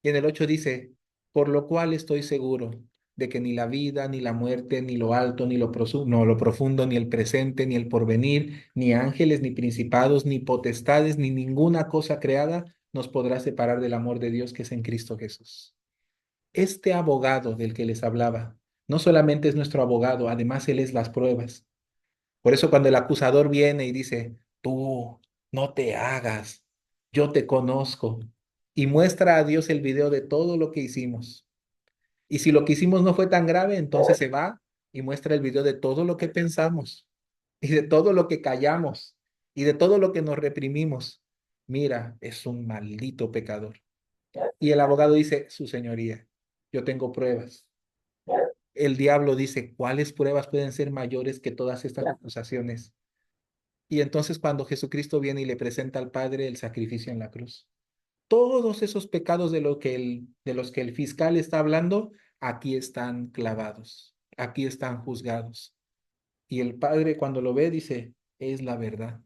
Y en el 8 dice, por lo cual estoy seguro de que ni la vida, ni la muerte, ni lo alto, ni no, lo profundo, ni el presente, ni el porvenir, ni ángeles, ni principados, ni potestades, ni ninguna cosa creada nos podrá separar del amor de Dios que es en Cristo Jesús. Este abogado del que les hablaba, no solamente es nuestro abogado, además Él es las pruebas. Por eso cuando el acusador viene y dice, tú no te hagas, yo te conozco, y muestra a Dios el video de todo lo que hicimos. Y si lo que hicimos no fue tan grave, entonces se va y muestra el video de todo lo que pensamos y de todo lo que callamos y de todo lo que nos reprimimos. Mira, es un maldito pecador. Y el abogado dice, su señoría, yo tengo pruebas. El diablo dice, ¿cuáles pruebas pueden ser mayores que todas estas acusaciones? Y entonces cuando Jesucristo viene y le presenta al Padre el sacrificio en la cruz, todos esos pecados de los que el fiscal está hablando, aquí están clavados, aquí están juzgados. Y el Padre cuando lo ve dice, es la verdad.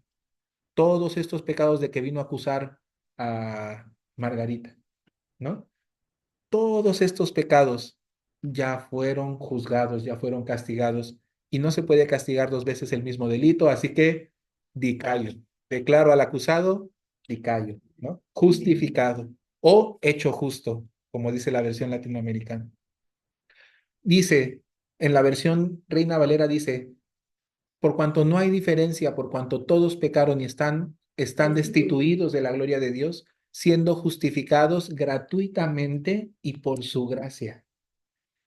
Todos estos pecados de que vino a acusar a Margarita, ¿no? Todos estos pecados ya fueron juzgados, ya fueron castigados, y no se puede castigar dos veces el mismo delito, así que dicayo, declaro al acusado, dicayo, ¿no? Justificado o hecho justo, como dice la versión latinoamericana. Dice, en la versión Reina Valera dice, por cuanto no hay diferencia, por cuanto todos pecaron y están destituidos de la gloria de Dios, siendo justificados gratuitamente y por su gracia.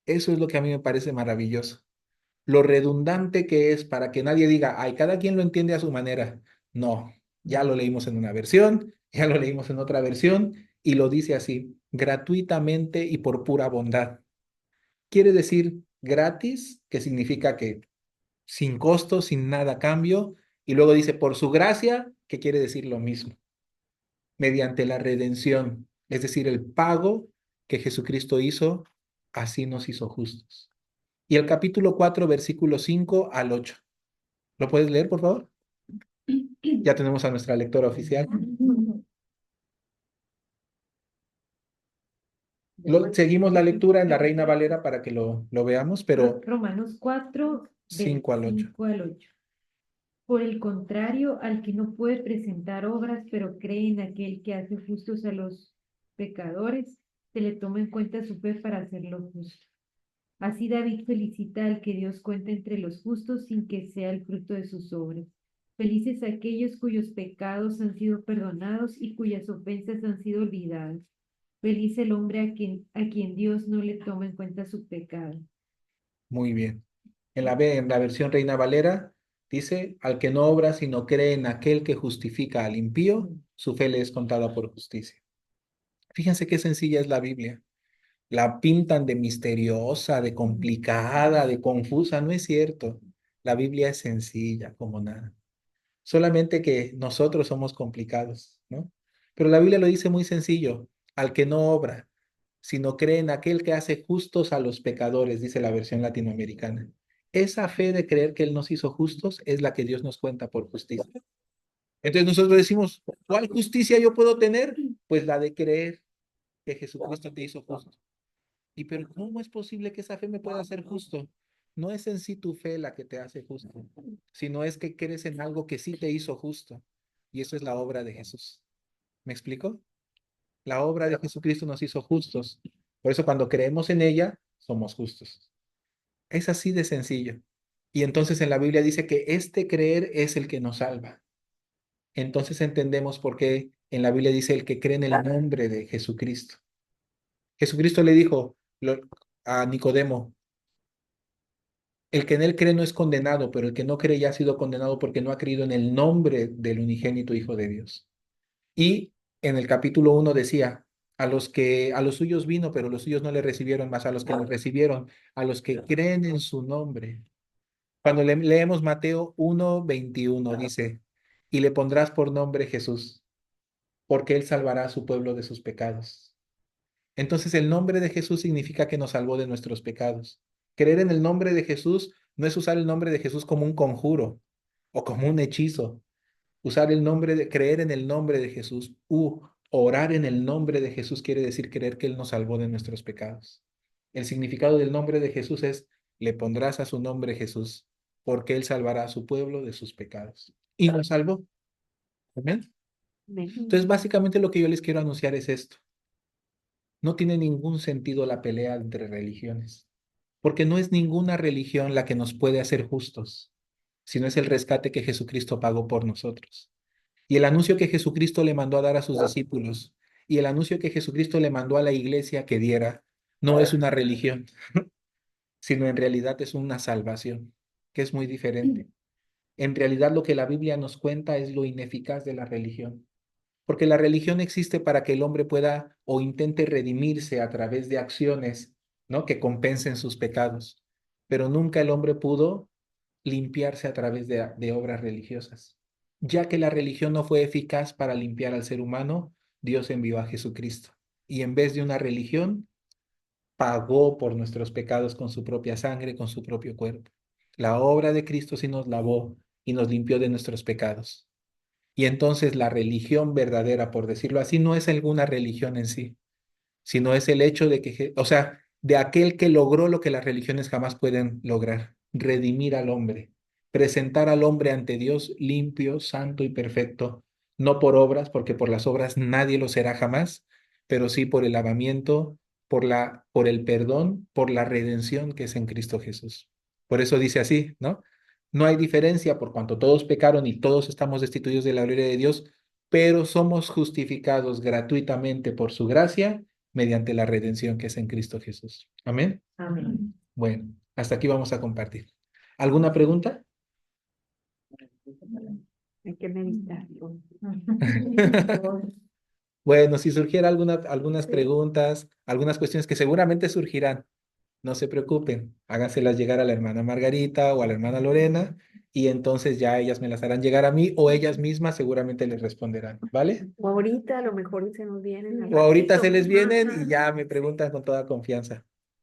Eso es lo que a mí me parece maravilloso. lo redundante que es para que nadie diga, ay, cada quien lo entiende a su manera. No, ya lo leímos en una versión, ya lo leímos en otra versión y lo dice así, gratuitamente y por pura bondad. Quiere decir gratis, que significa que sin costo, sin nada a cambio, y luego dice por su gracia, que quiere decir lo mismo, mediante la redención, es decir, el pago que Jesucristo hizo, así nos hizo justos. Y el capítulo 4 versículo 5 al 8. ¿Lo puedes leer, por favor? Ya tenemos a nuestra lectora oficial. Seguimos la lectura en la Reina Valera para que lo veamos, pero Romanos 4, del 5 al 8. 5 al 8. Por el contrario, al que no puede presentar obras, pero cree en aquel que hace justos a los pecadores, se le toma en cuenta su fe para hacerlo justo. Así David felicita al que Dios cuenta entre los justos sin que sea el fruto de sus obras. Felices aquellos cuyos pecados han sido perdonados y cuyas ofensas han sido olvidadas. Feliz el hombre a quien Dios no le toma en cuenta su pecado. Muy bien. En la versión Reina Valera dice, al que no obra sino cree en aquel que justifica al impío, su fe le es contada por justicia. Fíjense qué sencilla es la Biblia. La pintan de misteriosa, de complicada, de confusa. No es cierto. La Biblia es sencilla como nada. Solamente que nosotros somos complicados, ¿no? Pero la Biblia lo dice muy sencillo. Al que no obra, sino cree en aquel que hace justos a los pecadores, dice la versión latinoamericana. Esa fe de creer que Él nos hizo justos es la que Dios nos cuenta por justicia. Entonces nosotros decimos, ¿cuál justicia yo puedo tener? Pues la de creer que Jesucristo te hizo justo. ¿Y pero cómo es posible que esa fe me pueda hacer justo? No es en sí tu fe la que te hace justo, sino es que crees en algo que sí te hizo justo. Y eso es la obra de Jesús. ¿Me explico? La obra de Jesucristo nos hizo justos. Por eso cuando creemos en ella, somos justos. Es así de sencillo. Y entonces en la Biblia dice que este creer es el que nos salva. Entonces entendemos por qué en la Biblia dice el que cree en el nombre de Jesucristo. Jesucristo le dijo a Nicodemo, el que en él cree no es condenado, pero el que no cree ya ha sido condenado porque no ha creído en el nombre del unigénito Hijo de Dios. Y en el capítulo 1 decía, a los suyos vino, pero los suyos no le recibieron, más a los que le recibieron, a los que creen en su nombre. Cuando leemos Mateo 1:21 dice, y le pondrás por nombre Jesús, porque él salvará a su pueblo de sus pecados. Entonces el nombre de Jesús significa que nos salvó de nuestros pecados. Creer en el nombre de Jesús no es usar el nombre de Jesús como un conjuro o como un hechizo. Usar el nombre de, creer en el nombre de Jesús, orar en el nombre de Jesús quiere decir creer que Él nos salvó de nuestros pecados. El significado del nombre de Jesús es, le pondrás a su nombre Jesús, porque Él salvará a su pueblo de sus pecados. Y nos salvó. ¿Amén? Entonces, básicamente lo que yo les quiero anunciar es esto. No tiene ningún sentido la pelea entre religiones, porque no es ninguna religión la que nos puede hacer justos, sino es el rescate que Jesucristo pagó por nosotros. Y el anuncio que Jesucristo le mandó a dar a sus discípulos y el anuncio que Jesucristo le mandó a la iglesia que diera, no es una religión, sino en realidad es una salvación, que es muy diferente. En realidad lo que la Biblia nos cuenta es lo ineficaz de la religión, porque la religión existe para que el hombre pueda o intente redimirse a través de acciones, ¿no? Que compensen sus pecados, pero nunca el hombre pudo limpiarse a través de obras religiosas. Ya que la religión no fue eficaz para limpiar al ser humano, Dios envió a Jesucristo. Y en vez de una religión, pagó por nuestros pecados con su propia sangre, con su propio cuerpo. La obra de Cristo sí nos lavó y nos limpió de nuestros pecados. Y entonces la religión verdadera, por decirlo así, no es alguna religión en sí, sino es el hecho de que, o sea, de aquel que logró lo que las religiones jamás pueden lograr, redimir al hombre, presentar al hombre ante Dios limpio, santo y perfecto, no por obras, porque por las obras nadie lo será jamás, pero sí por el lavamiento, por el perdón, por la redención que es en Cristo Jesús. Por eso dice así, ¿no? No hay diferencia por cuanto todos pecaron y todos estamos destituidos de la gloria de Dios, pero somos justificados gratuitamente por su gracia mediante la redención que es en Cristo Jesús. Amén. Amén. Bueno, hasta aquí vamos a compartir. ¿Alguna pregunta? Hay que meditar. Bueno, si surgiera algunas preguntas, algunas cuestiones que seguramente surgirán, no se preocupen, háganselas llegar a la hermana Margarita o a la hermana Lorena y entonces ya ellas me las harán llegar a mí o ellas mismas seguramente les responderán, ¿vale? O ahorita a lo mejor se nos vienen al O ahorita se ratito. les vienen y Ajá. ya me preguntan con toda confianza.